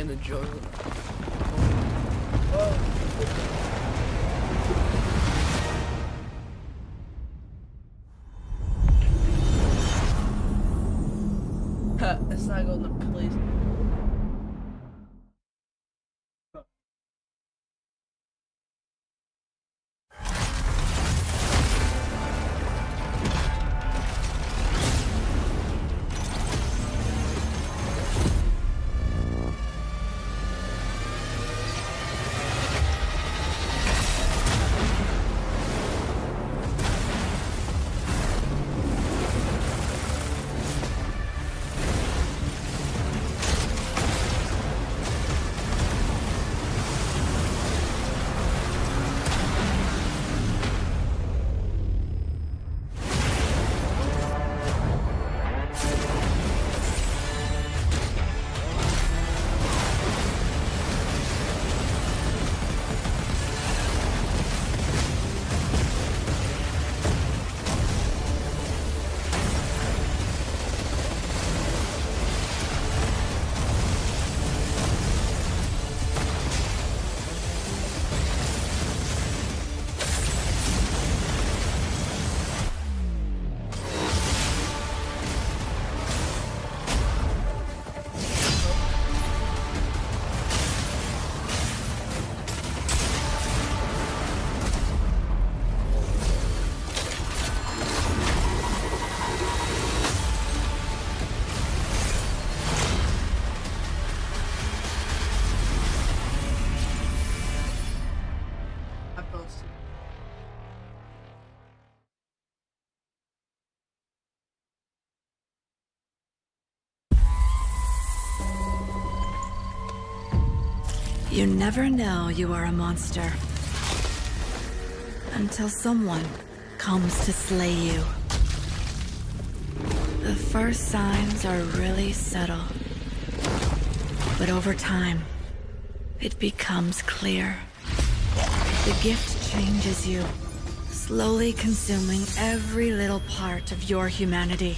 Indiana Jones. It's not going to place. You never know you are a monster until someone comes to slay you. The first signs are really subtle, but over time, it becomes clear. The gift changes you, slowly consuming every little part of your humanity.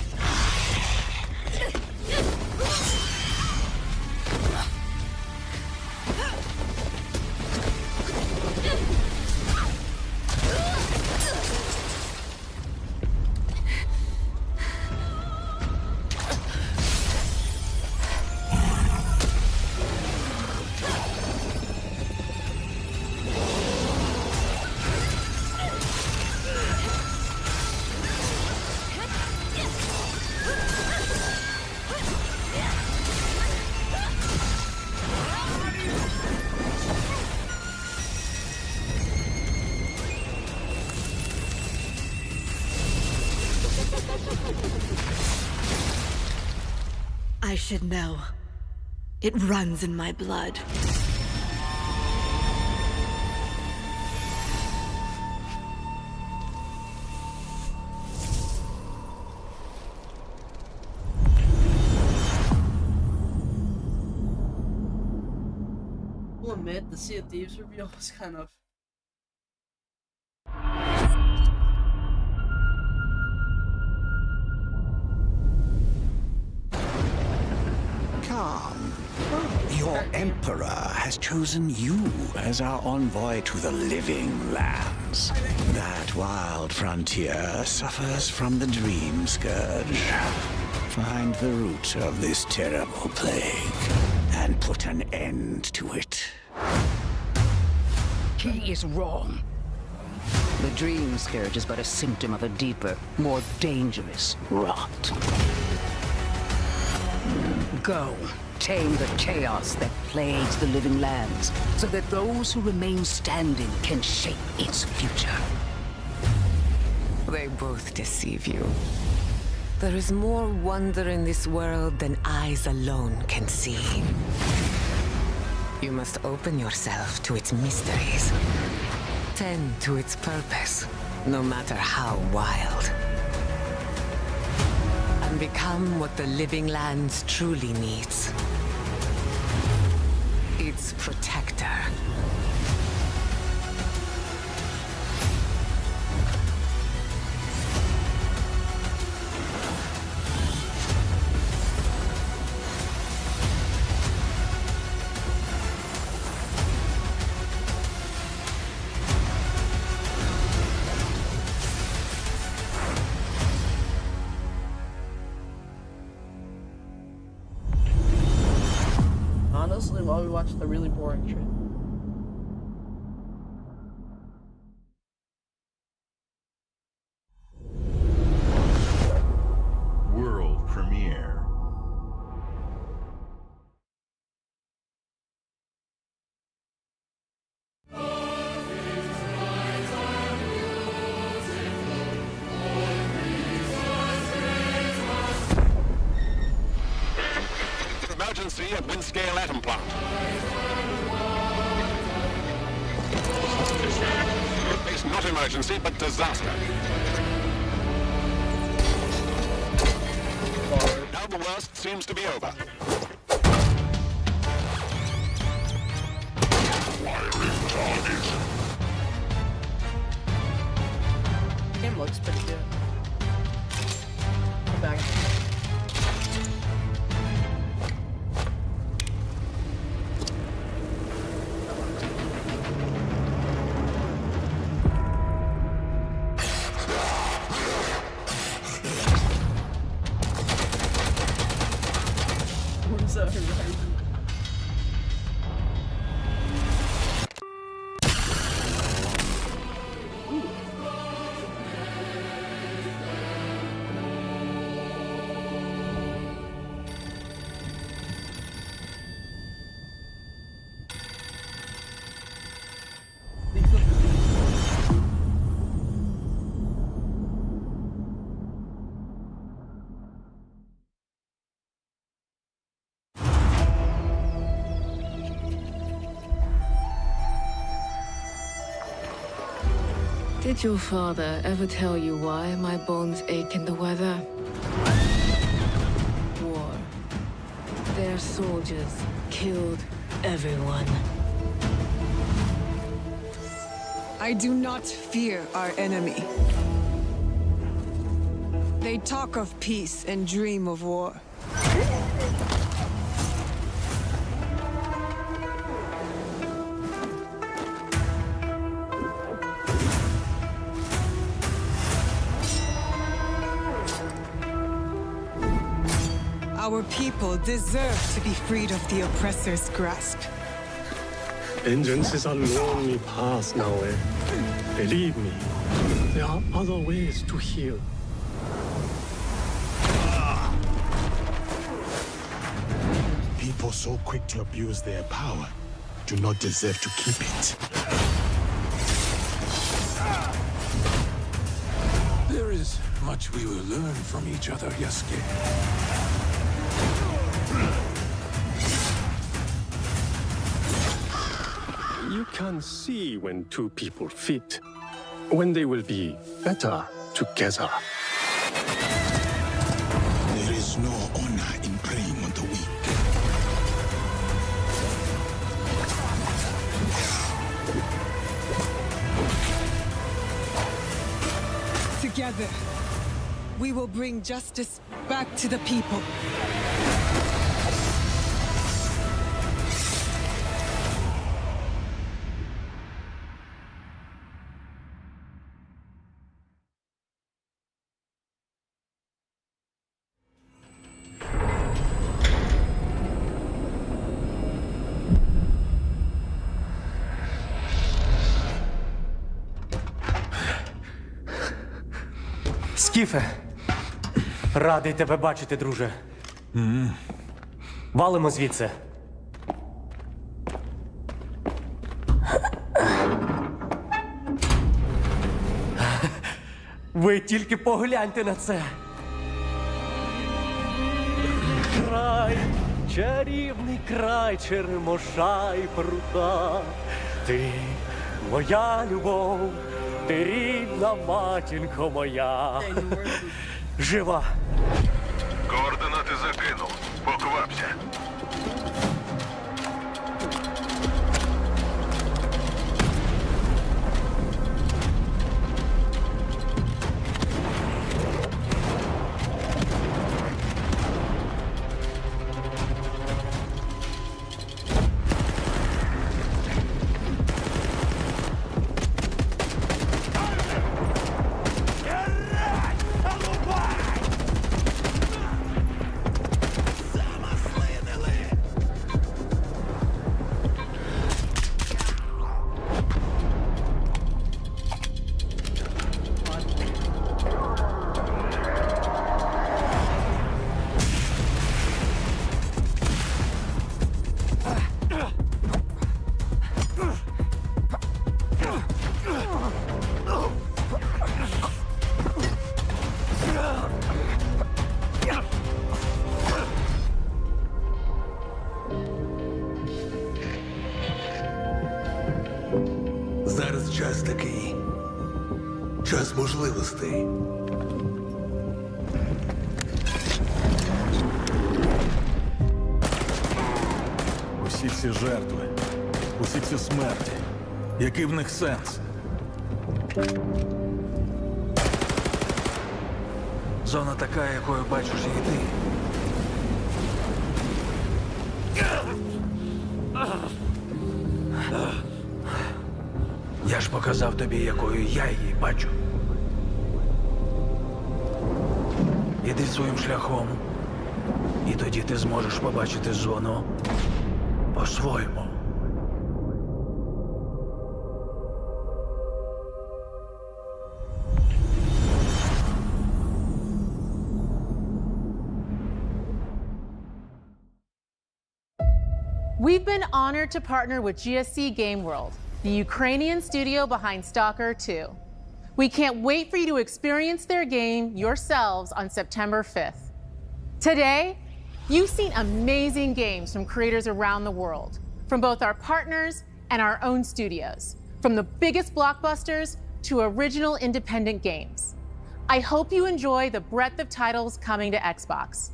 I should know. It runs in my blood. I'll admit, the Sea of Thieves reveal was kind of... Come. Your Emperor has chosen you as our envoy to the living lands. That wild frontier suffers from the dream scourge. Find the root of this terrible plague and put an end to it. He is wrong. The dream scourge is but a symptom of a deeper, more dangerous rot. Go, tame the chaos that plagues the living lands, so that those who remain standing can shape its future. They both deceive you. There is more wonder in this world than eyes alone can see. You must open yourself to its mysteries. Tend to its purpose, no matter how wild. And become what the living lands truly needs. Its protector. Honestly, while we watch the really boring shit. World premiere. Emergency at Windscale Atom Plant. It's not emergency, but disaster. Now the worst seems to be over. Game looks pretty good. I'm back. Did your father ever tell you why my bones ache in the weather? War. Their soldiers killed everyone. I do not fear our enemy. They talk of peace and dream of war. Our people deserve to be freed of the oppressor's grasp. Vengeance is a lonely path, Naoe. Believe me, there are other ways to heal. People so quick to abuse their power do not deserve to keep it. There is much we will learn from each other, Yasuke. You can see when two people fit, when they will be better together. There is no honor in preying on the weak. Together, we will bring justice back to the people. Скіфе, радий тебе бачити, друже. Валимо звідси. Ви тільки погляньте на це. Край, чарівний край черемоша і прута. Ти моя любов. Ти рідна матінко моя. Жива. Координати закинув. Поквапся. Зараз час такий. Час можливостей. Усі ці жертви, усі ці смерті. Який в них сенс? Зона така, якою бачиш її ти. Я ж показав тобі, якою я її бачу. Іди своїм шляхом, і тоді ти зможеш побачити зону по-своєму. We've been honored to partner with GSC Game World, the Ukrainian studio behind Stalker 2. We can't wait for you to experience their game yourselves on September 5th. Today, you've seen amazing games from creators around the world, from both our partners and our own studios, from the biggest blockbusters to original independent games. I hope you enjoy the breadth of titles coming to Xbox.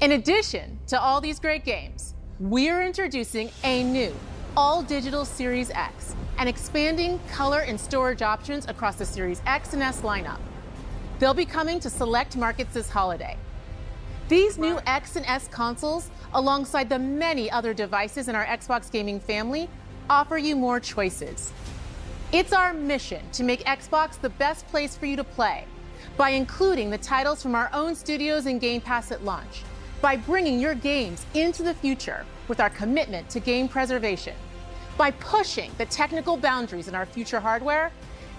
In addition to all these great games, we're introducing a new all-digital Series X and expanding color and storage options across the Series X and S lineup. They'll be coming to select markets this holiday. These new X and S consoles, alongside the many other devices in our Xbox gaming family, offer you more choices. It's our mission to make Xbox the best place for you to play by including the titles from our own studios in Game Pass at launch, by bringing your games into the future with our commitment to game preservation, by pushing the technical boundaries in our future hardware,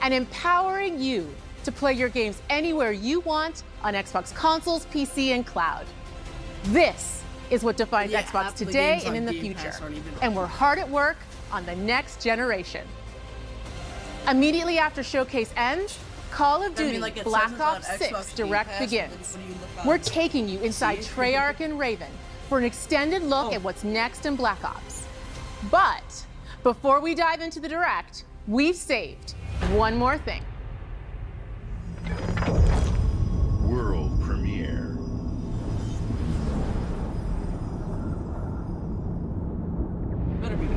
and empowering you to play your games anywhere you want on Xbox consoles, PC, and cloud. This is what defines Xbox today and in the future, and we're hard at work on the next generation. Immediately after Showcase ends, Call of Duty Black Ops 6 Direct begins. We're taking you inside Treyarch and Raven for an extended look at what's next in Black Ops. But before we dive into the Direct, we've saved one more thing. World premiere. Better be good.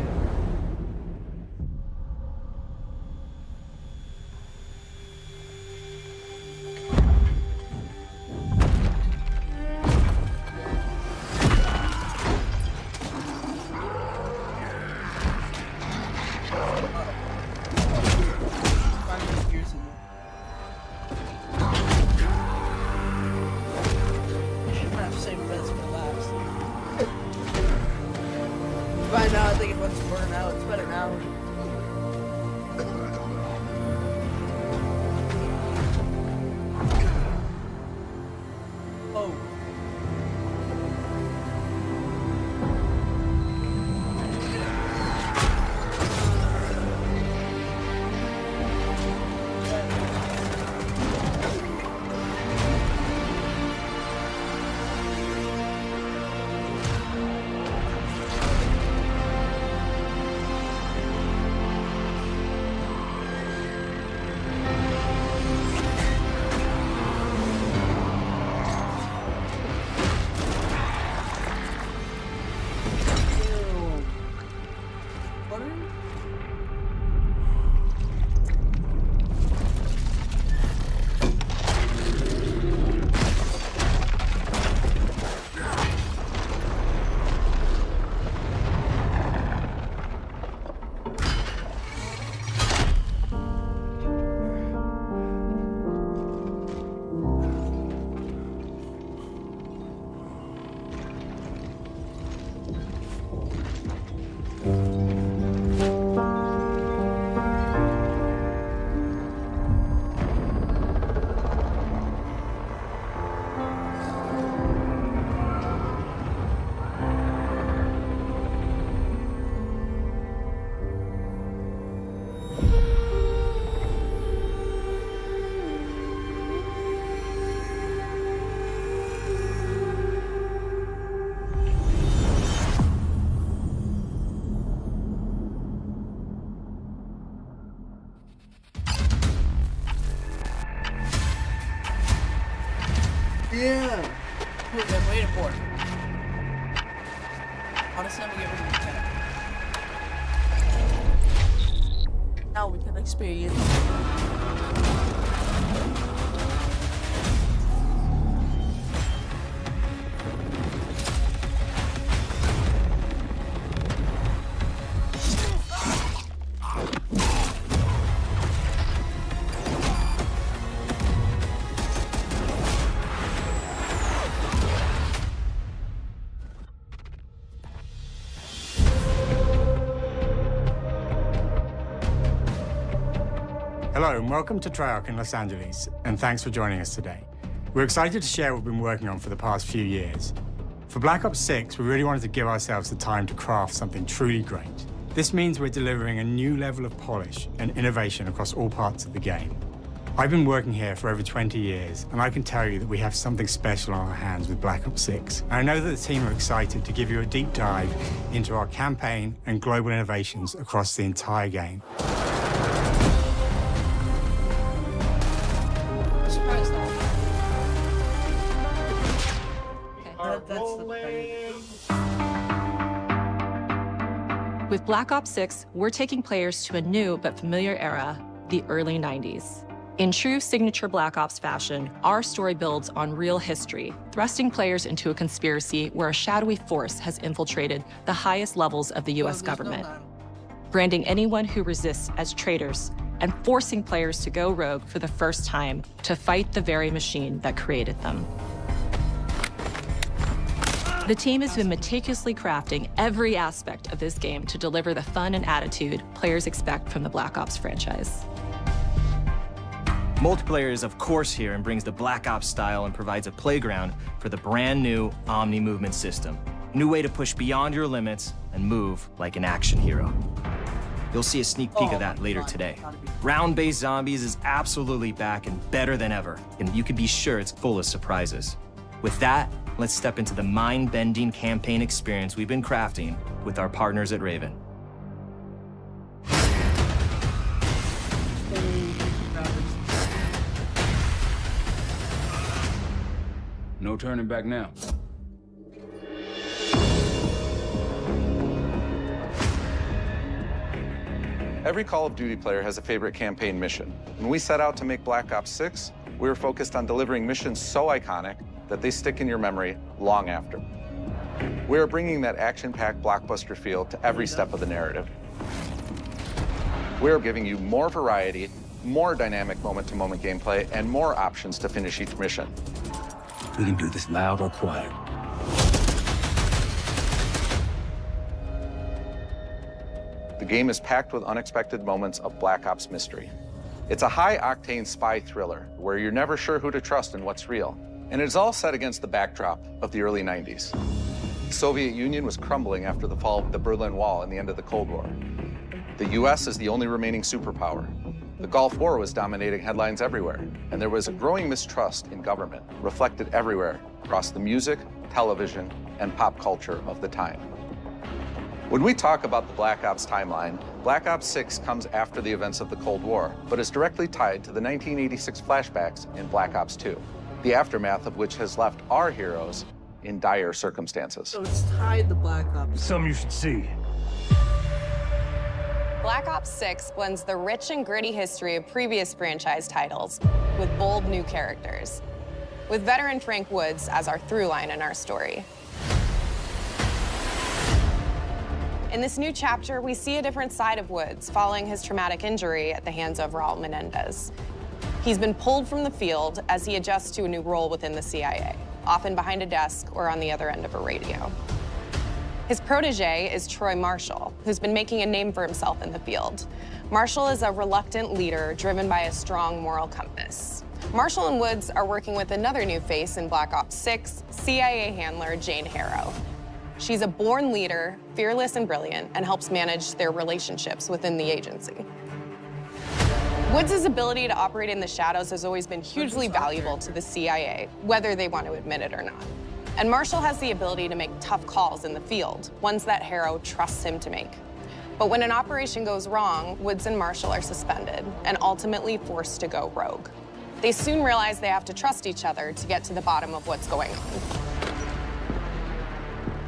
By now, I think it wants to burn out. It's better now. Oh. Yeah! What we've been waiting for. Honestly, I'm gonna get rid of the cat. Now we can experience. Hello and welcome to Treyarch in Los Angeles, and thanks for joining us today. We're excited to share what we've been working on for the past few years. For Black Ops 6, we really wanted to give ourselves the time to craft something truly great. This means we're delivering a new level of polish and innovation across all parts of the game. I've been working here for over 20 years, and I can tell you that we have something special on our hands with Black Ops 6. And I know that the team are excited to give you a deep dive into our campaign and global innovations across the entire game. With Black Ops 6, we're taking players to a new but familiar era, the early 90s. In true signature Black Ops fashion, our story builds on real history, thrusting players into a conspiracy where a shadowy force has infiltrated the highest levels of the US government, branding anyone who resists as traitors and forcing players to go rogue for the first time to fight the very machine that created them. The team has been meticulously crafting every aspect of this game to deliver the fun and attitude players expect from the Black Ops franchise. Multiplayer is of course here and brings the Black Ops style and provides a playground for the brand new Omni movement system. New way to push beyond your limits and move like an action hero. You'll see a sneak peek of that later today. Round-based zombies is absolutely back and better than ever, and you can be sure it's full of surprises. With that, let's step into the mind-bending campaign experience we've been crafting with our partners at Raven. No turning back now. Every Call of Duty player has a favorite campaign mission. When we set out to make Black Ops 6, we were focused on delivering missions so iconic that they stick in your memory long after. We are bringing that action-packed blockbuster feel to every step of the narrative. We are giving you more variety, more dynamic moment-to-moment gameplay, and more options to finish each mission. We can do this loud or quiet. The game is packed with unexpected moments of Black Ops mystery. It's a high-octane spy thriller where you're never sure who to trust and what's real. And it's all set against the backdrop of the early 90s. The Soviet Union was crumbling after the fall of the Berlin Wall and the end of the Cold War. The US is the only remaining superpower. The Gulf War was dominating headlines everywhere, and there was a growing mistrust in government, reflected everywhere across the music, television, and pop culture of the time. When we talk about the Black Ops timeline, Black Ops 6 comes after the events of the Cold War, but is directly tied to the 1986 flashbacks in Black Ops 2, the aftermath of which has left our heroes in dire circumstances. So it's tied to Black Ops. Something you should see. Black Ops 6 blends the rich and gritty history of previous franchise titles with bold new characters, with veteran Frank Woods as our through line in our story. In this new chapter, we see a different side of Woods following his traumatic injury at the hands of Raul Menendez. He's been pulled from the field as he adjusts to a new role within the CIA, often behind a desk or on the other end of a radio. His protege is Troy Marshall, who's been making a name for himself in the field. Marshall is a reluctant leader driven by a strong moral compass. Marshall and Woods are working with another new face in Black Ops 6, CIA handler Jane Harrow. She's a born leader, fearless and brilliant, and helps manage their relationships within the agency. Woods' ability to operate in the shadows has always been hugely valuable to the CIA, whether they want to admit it or not. And Marshall has the ability to make tough calls in the field, ones that Harrow trusts him to make. But when an operation goes wrong, Woods and Marshall are suspended and ultimately forced to go rogue. They soon realize they have to trust each other to get to the bottom of what's going on.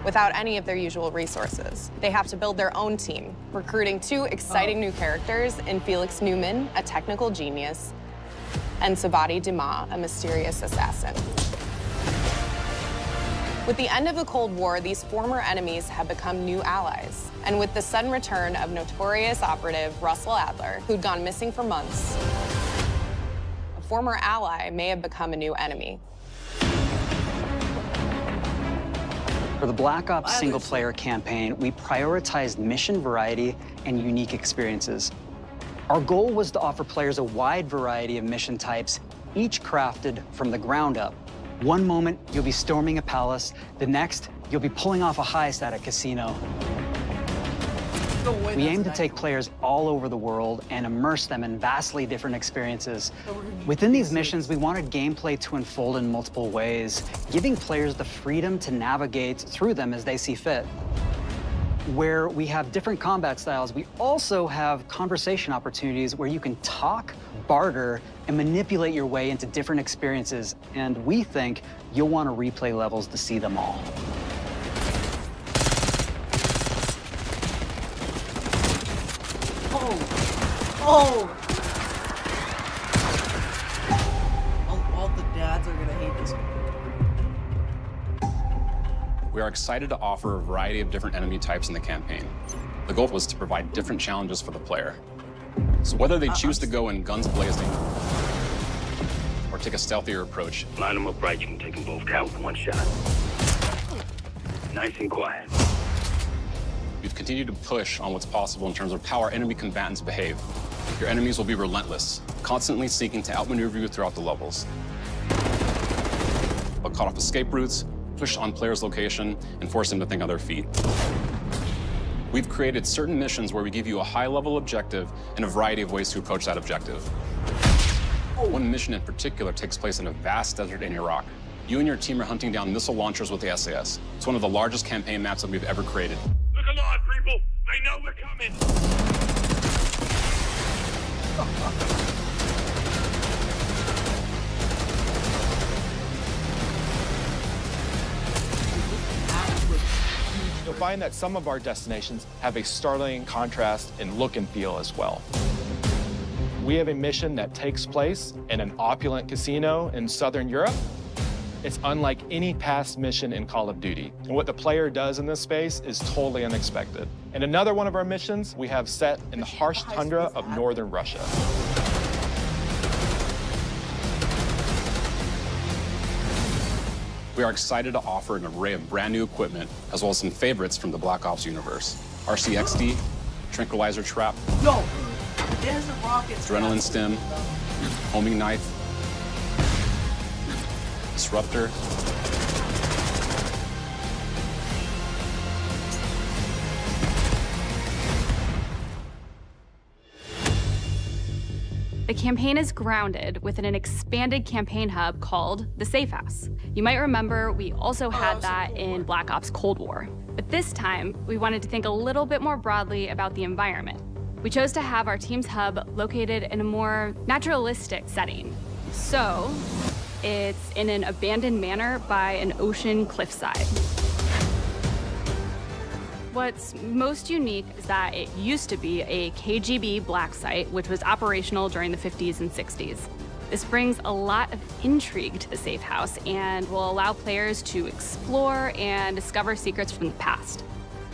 Without any of their usual resources, they have to build their own team, recruiting two exciting new characters in Felix Newman, a technical genius, and Savati Dumas, a mysterious assassin. With the end of the Cold War, these former enemies have become new allies. And with the sudden return of notorious operative Russell Adler, who'd gone missing for months, a former ally may have become a new enemy. For the Black Ops single-player campaign, we prioritized mission variety and unique experiences. Our goal was to offer players a wide variety of mission types, each crafted from the ground up. One moment, you'll be storming a palace. The next, you'll be pulling off a heist at a casino. We aim to take players all over the world and immerse them in vastly different experiences. Within these missions, we wanted gameplay to unfold in multiple ways, giving players the freedom to navigate through them as they see fit. Where we have different combat styles, we also have conversation opportunities where you can talk, barter, and manipulate your way into different experiences. And we think you'll want to replay levels to see them all. Oh! All the dads are gonna hate this. We are excited to offer a variety of different enemy types in the campaign. The goal was to provide different challenges for the player. So whether they choose to go in guns blazing or take a stealthier approach. Line them up right, you can take them both out with one shot. Nice and quiet. We've continued to push on what's possible in terms of how our enemy combatants behave. Your enemies will be relentless, constantly seeking to outmaneuver you throughout the levels. They'll cut off escape routes, push on players' location, and force them to think on their feet. We've created certain missions where we give you a high-level objective and a variety of ways to approach that objective. One mission in particular takes place in a vast desert in Iraq. You and your team are hunting down missile launchers with the SAS. It's one of the largest campaign maps that we've ever created. Look alive, people! They know we're coming! You'll find that some of our destinations have a startling contrast in look and feel as well. We have a mission that takes place in an opulent casino in Southern Europe. It's unlike any past mission in Call of Duty. And what the player does in this space is totally unexpected. And another one of our missions we have set in the harsh tundra of northern Russia. We are excited to offer an array of brand new equipment, as well as some favorites from the Black Ops universe. RCXD, Tranquilizer Trap, No! There's a rocket. Adrenaline Stim, Homing Knife, Disruptor, The campaign is grounded within an expanded campaign hub called the Safe House. You might remember we also had that in Black Ops Cold War. But this time, we wanted to think a little bit more broadly about the environment. We chose to have our team's hub located in a more naturalistic setting. So, it's in an abandoned manor by an ocean cliffside. What's most unique is that it used to be a KGB black site, which was operational during the 50s and 60s. This brings a lot of intrigue to the Safe House and will allow players to explore and discover secrets from the past.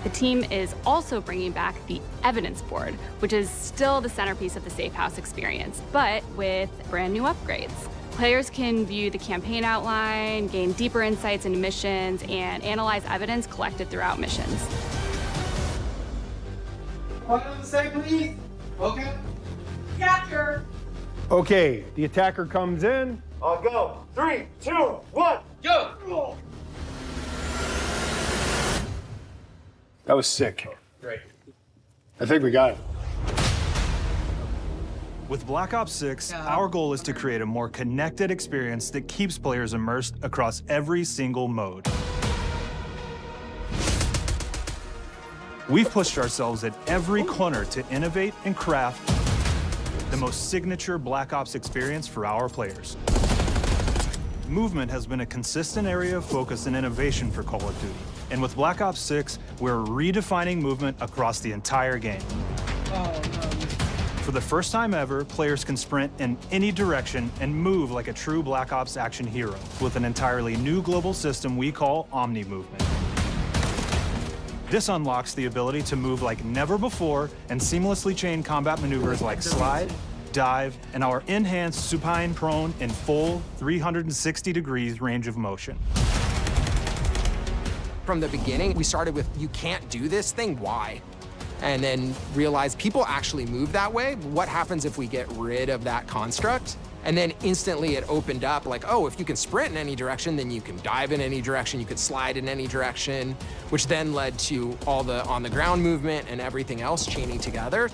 The team is also bringing back the evidence board, which is still the centerpiece of the Safe House experience, but with brand new upgrades. Players can view the campaign outline, gain deeper insights into missions, and analyze evidence collected throughout missions. What does it say, please? Okay. Capture! Okay, the attacker comes in. I'll go. 3, 2, 1, go! That was sick. Great. I think we got it. With Black Ops 6, our goal is to create a more connected experience that keeps players immersed across every single mode. We've pushed ourselves at every corner to innovate and craft the most signature Black Ops experience for our players. Movement has been a consistent area of focus and innovation for Call of Duty. And with Black Ops 6, we're redefining movement across the entire game. For the first time ever, players can sprint in any direction and move like a true Black Ops action hero with an entirely new global system we call Omni Movement. This unlocks the ability to move like never before and seamlessly chain combat maneuvers like slide, dive, and our enhanced supine prone in full 360 degrees range of motion. From the beginning, we started with, you can't do this thing, why? And then realized people actually move that way. What happens if we get rid of that construct? And then instantly it opened up like, oh, if you can sprint in any direction, then you can dive in any direction, you could slide in any direction, which then led to all the on-the-ground movement and everything else chaining together.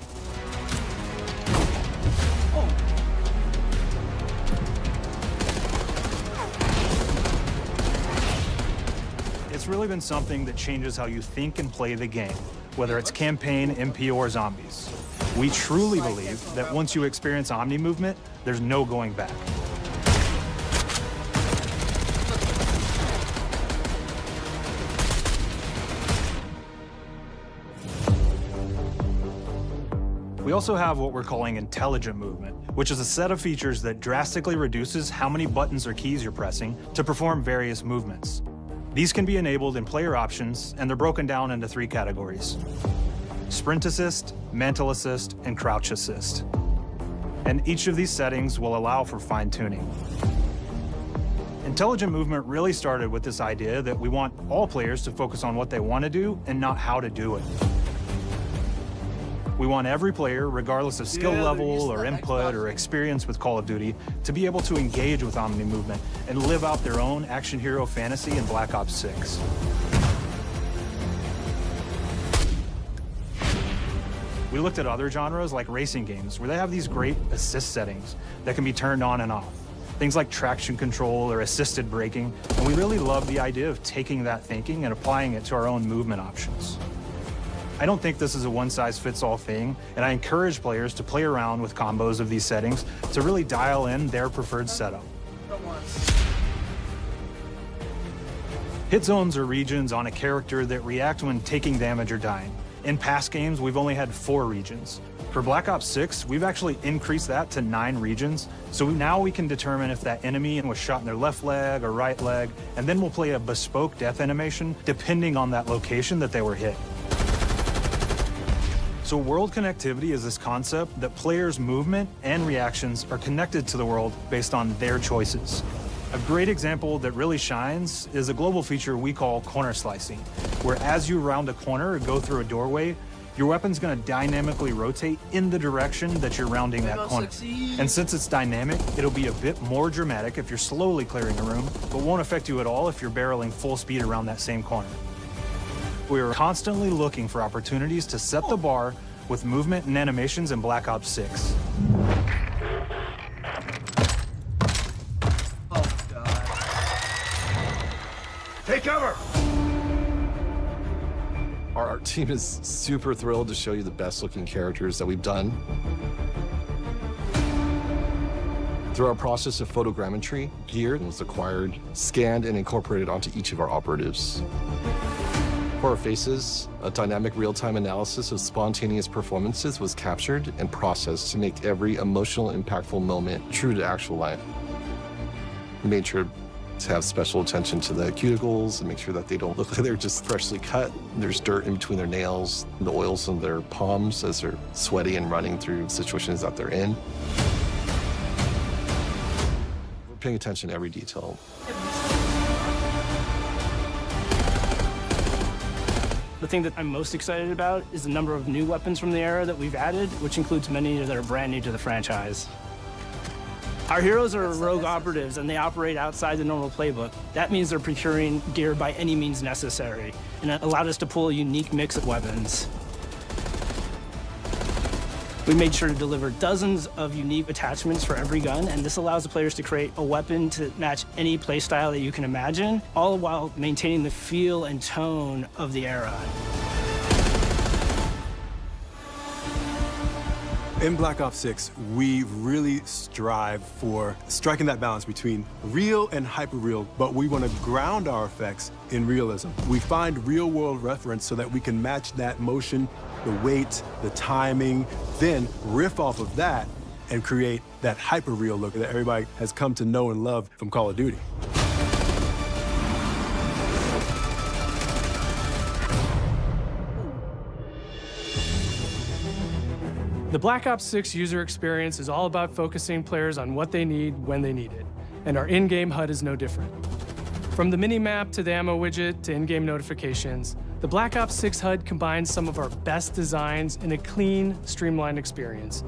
It's really been something that changes how you think and play the game, whether it's campaign, MP, or zombies. We truly believe that once you experience Omni Movement, there's no going back. We also have what we're calling intelligent movement, which is a set of features that drastically reduces how many buttons or keys you're pressing to perform various movements. These can be enabled in player options, and they're broken down into 3 categories: sprint assist, mantle assist, and crouch assist. And each of these settings will allow for fine-tuning. Intelligent movement really started with this idea that we want all players to focus on what they want to do and not how to do it. We want every player, regardless of skill level or input or experience with Call of Duty, to be able to engage with Omni movement and live out their own action hero fantasy in Black Ops 6. We looked at other genres like racing games, where they have these great assist settings that can be turned on and off. Things like traction control or assisted braking, and we really love the idea of taking that thinking and applying it to our own movement options. I don't think this is a one-size-fits-all thing, and I encourage players to play around with combos of these settings to really dial in their preferred setup. Hit zones are regions on a character that react when taking damage or dying. In past games, we've only had 4 regions. For Black Ops 6, we've actually increased that to 9 regions, so now we can determine if that enemy was shot in their left leg or right leg, and then we'll play a bespoke death animation depending on that location that they were hit. So world connectivity is this concept that players' movement and reactions are connected to the world based on their choices. A great example that really shines is a global feature we call corner slicing, where as you round a corner or go through a doorway, your weapon's gonna dynamically rotate in the direction that you're rounding that corner. And since it's dynamic, it'll be a bit more dramatic if you're slowly clearing a room, but won't affect you at all if you're barreling full speed around that same corner. We're constantly looking for opportunities to set the bar with movement and animations in Black Ops 6. Take cover! Our art team is super thrilled to show you the best looking characters that we've done. Through our process of photogrammetry, gear was acquired, scanned, and incorporated onto each of our operatives. For our faces, a dynamic real-time analysis of spontaneous performances was captured and processed to make every emotional, impactful moment true to actual life. We made sure to have special attention to the cuticles and make sure that they don't look like they're just freshly cut. There's dirt in between their nails, the oils on their palms as they're sweaty and running through situations that they're in. We're paying attention to every detail. The thing that I'm most excited about is the number of new weapons from the era that we've added, which includes many that are brand new to the franchise. Our heroes are rogue operatives, and they operate outside the normal playbook. That means they're procuring gear by any means necessary, and it allowed us to pull a unique mix of weapons. We made sure to deliver dozens of unique attachments for every gun, and this allows the players to create a weapon to match any playstyle that you can imagine, all while maintaining the feel and tone of the era. In Black Ops 6, we really strive for striking that balance between real and hyper-real, but we want to ground our effects in realism. We find real-world reference so that we can match that motion, the weight, the timing, then riff off of that and create that hyper-real look that everybody has come to know and love from Call of Duty. The Black Ops 6 user experience is all about focusing players on what they need when they need it, and our in-game HUD is no different. From the mini-map to the ammo widget to in-game notifications, the Black Ops 6 HUD combines some of our best designs in a clean, streamlined experience.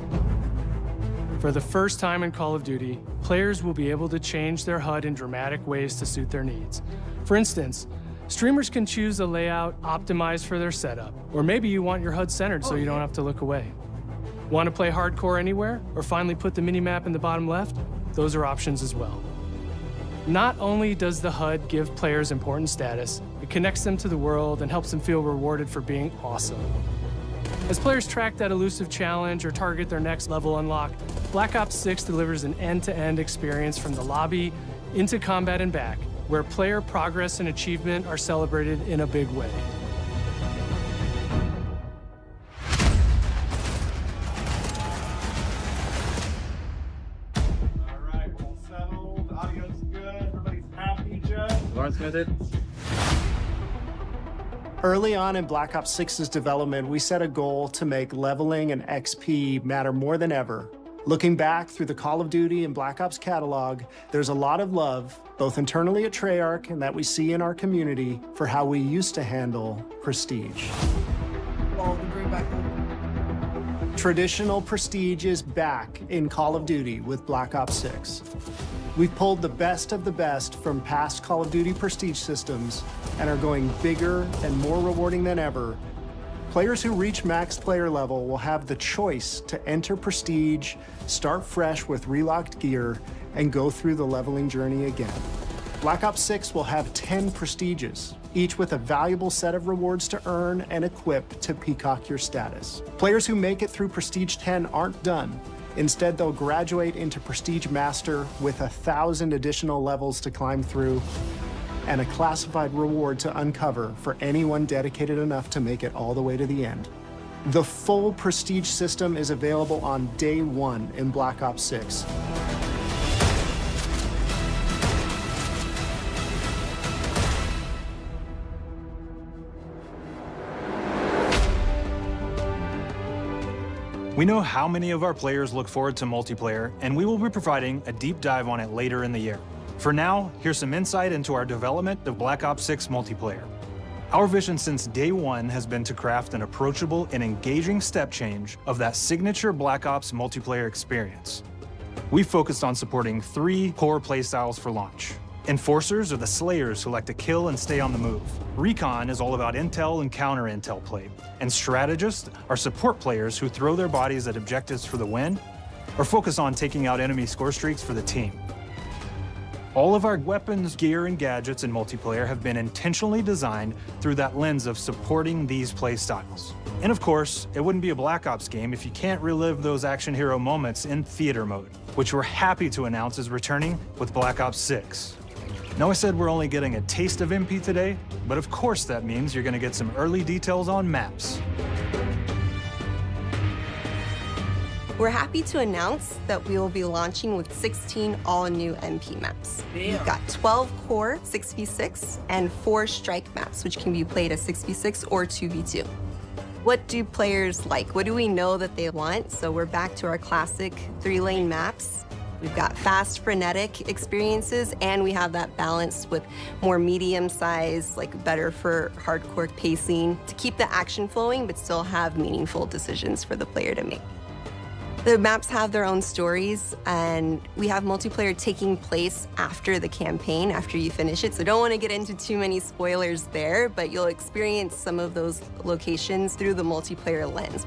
For the first time in Call of Duty, players will be able to change their HUD in dramatic ways to suit their needs. For instance, streamers can choose a layout optimized for their setup, or maybe you want your HUD centered so you don't have to look away. Want to play hardcore anywhere, or finally put the minimap in the bottom left? Those are options as well. Not only does the HUD give players important status, it connects them to the world and helps them feel rewarded for being awesome. As players track that elusive challenge or target their next level unlock, Black Ops 6 delivers an end-to-end experience from the lobby into combat and back, where player progress and achievement are celebrated in a big way. with it. Early on in Black Ops 6's development, we set a goal to make leveling and XP matter more than ever. Looking back through the Call of Duty and Black Ops catalog, there's a lot of love, both internally at Treyarch and that we see in our community, for how we used to handle prestige. Traditional prestige is back in Call of Duty with Black Ops 6. We've pulled the best of the best from past Call of Duty prestige systems and are going bigger and more rewarding than ever. Players who reach max player level will have the choice to enter prestige, start fresh with relocked gear, and go through the leveling journey again. Black Ops 6 will have 10 prestiges, each with a valuable set of rewards to earn and equip to peacock your status. Players who make it through Prestige 10 aren't done. Instead, they'll graduate into Prestige Master with 1,000 additional levels to climb through and a classified reward to uncover for anyone dedicated enough to make it all the way to the end. The full Prestige system is available on day one in Black Ops 6. We know how many of our players look forward to multiplayer, and we will be providing a deep dive on it later in the year. For now, here's some insight into our development of Black Ops 6 multiplayer. Our vision since day one has been to craft an approachable and engaging step change of that signature Black Ops multiplayer experience. We focused on supporting 3 core playstyles for launch. Enforcers are the slayers who like to kill and stay on the move. Recon is all about intel and counter-intel play. And strategists are support players who throw their bodies at objectives for the win or focus on taking out enemy score streaks for the team. All of our weapons, gear, and gadgets in multiplayer have been intentionally designed through that lens of supporting these play styles. And of course, it wouldn't be a Black Ops game if you can't relive those action hero moments in theater mode, which we're happy to announce is returning with Black Ops 6. Now, I said we're only getting a taste of MP today, but of course that means you're gonna get some early details on maps. We're happy to announce that we will be launching with 16 all-new MP maps. We've got 12 core 6v6 and 4 strike maps, which can be played as 6v6 or 2v2. What do players like? What do we know that they want? So we're back to our classic 3-lane maps. We've got fast, frenetic experiences, and we have that balance with more medium size, like better for hardcore pacing, to keep the action flowing, but still have meaningful decisions for the player to make. The maps have their own stories, and we have multiplayer taking place after the campaign, after you finish it. So don't want to get into too many spoilers there, but you'll experience some of those locations through the multiplayer lens.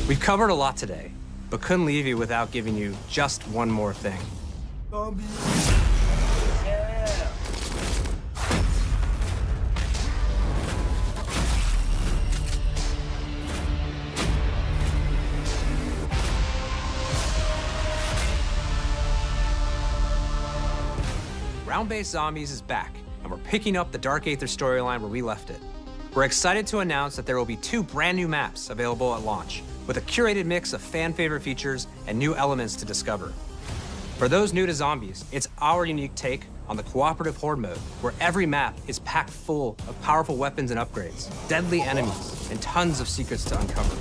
We've covered a lot today, but couldn't leave you without giving you just one more thing. Round-based Zombies is back, and we're picking up the Dark Aether storyline where we left it. We're excited to announce that there will be 2 brand new maps available at launch, with a curated mix of fan-favorite features and new elements to discover. For those new to Zombies, it's our unique take on the cooperative horde mode, where every map is packed full of powerful weapons and upgrades, deadly enemies, and tons of secrets to uncover.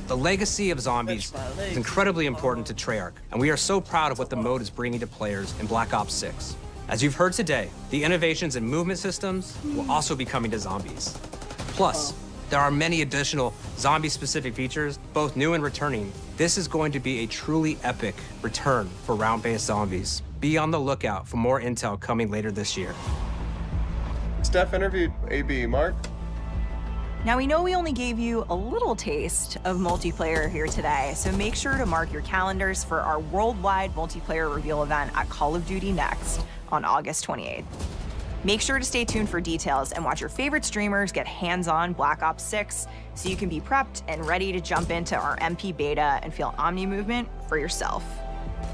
The legacy of Zombies is incredibly important to Treyarch, and we are so proud of what the mode is bringing to players in Black Ops 6. As you've heard today, the innovations in movement systems will also be coming to Zombies. Plus, there are many additional zombie-specific features, both new and returning. This is going to be a truly epic return for round-based Zombies. Be on the lookout for more intel coming later this year. Steph interviewed AB. Mark? Now, we know we only gave you a little taste of multiplayer here today, so make sure to mark your calendars for our worldwide multiplayer reveal event at Call of Duty Next on August 28th. Make sure to stay tuned for details and watch your favorite streamers get hands-on Black Ops 6 so you can be prepped and ready to jump into our MP beta and feel Omni movement for yourself.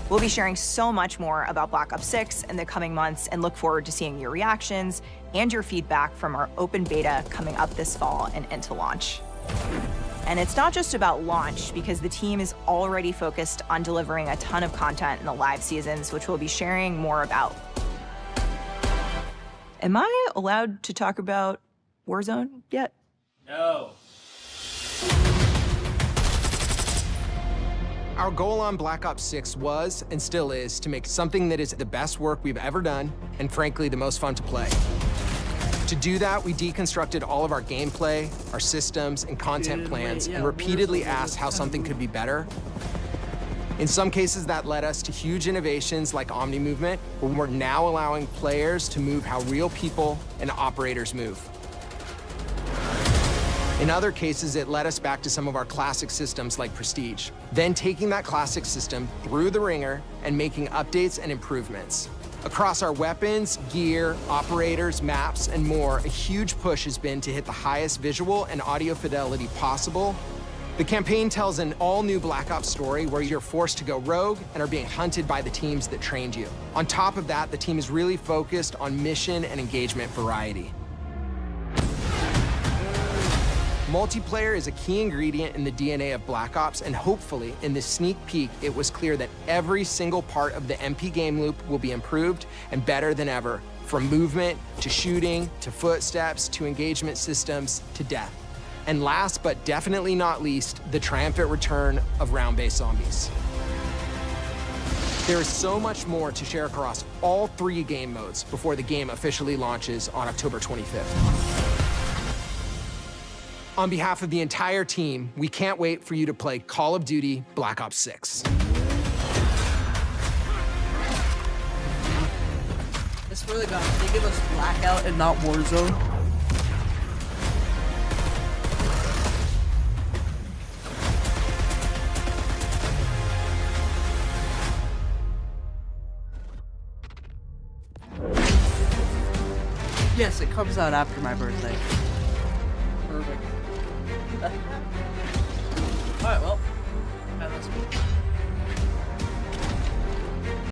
We'll be sharing so much more about Black Ops 6 in the coming months and look forward to seeing your reactions and your feedback from our open beta coming up this fall and into launch. And it's not just about launch, because the team is already focused on delivering a ton of content in the live seasons, which we'll be sharing more about. Am I allowed to talk about Warzone yet? No. Our goal on Black Ops 6 was, and still is, to make something that is the best work we've ever done, and frankly, the most fun to play. To do that, we deconstructed all of our gameplay, our systems, and content plans, and repeatedly asked how something could be better. In some cases, that led us to huge innovations like Omni Movement, where we're now allowing players to move how real people and operators move. In other cases, it led us back to some of our classic systems like Prestige, then taking that classic system through the ringer and making updates and improvements. Across our weapons, gear, operators, maps, and more, a huge push has been to hit the highest visual and audio fidelity possible. The campaign tells an all-new Black Ops story where you're forced to go rogue and are being hunted by the teams that trained you. On top of that, the team is really focused on mission and engagement variety. Multiplayer is a key ingredient in the DNA of Black Ops, and hopefully, in this sneak peek, it was clear that every single part of the MP game loop will be improved and better than ever, from movement, to shooting, to footsteps, to engagement systems, to death. And last but definitely not least, the triumphant return of round-based zombies. There is so much more to share across all 3 game modes before the game officially launches on October 25th. On behalf of the entire team, we can't wait for you to play Call of Duty Black Ops 6. It's really bad. They give us Blackout and not Warzone. Yes, it comes out after my birthday. Perfect. Alright, well.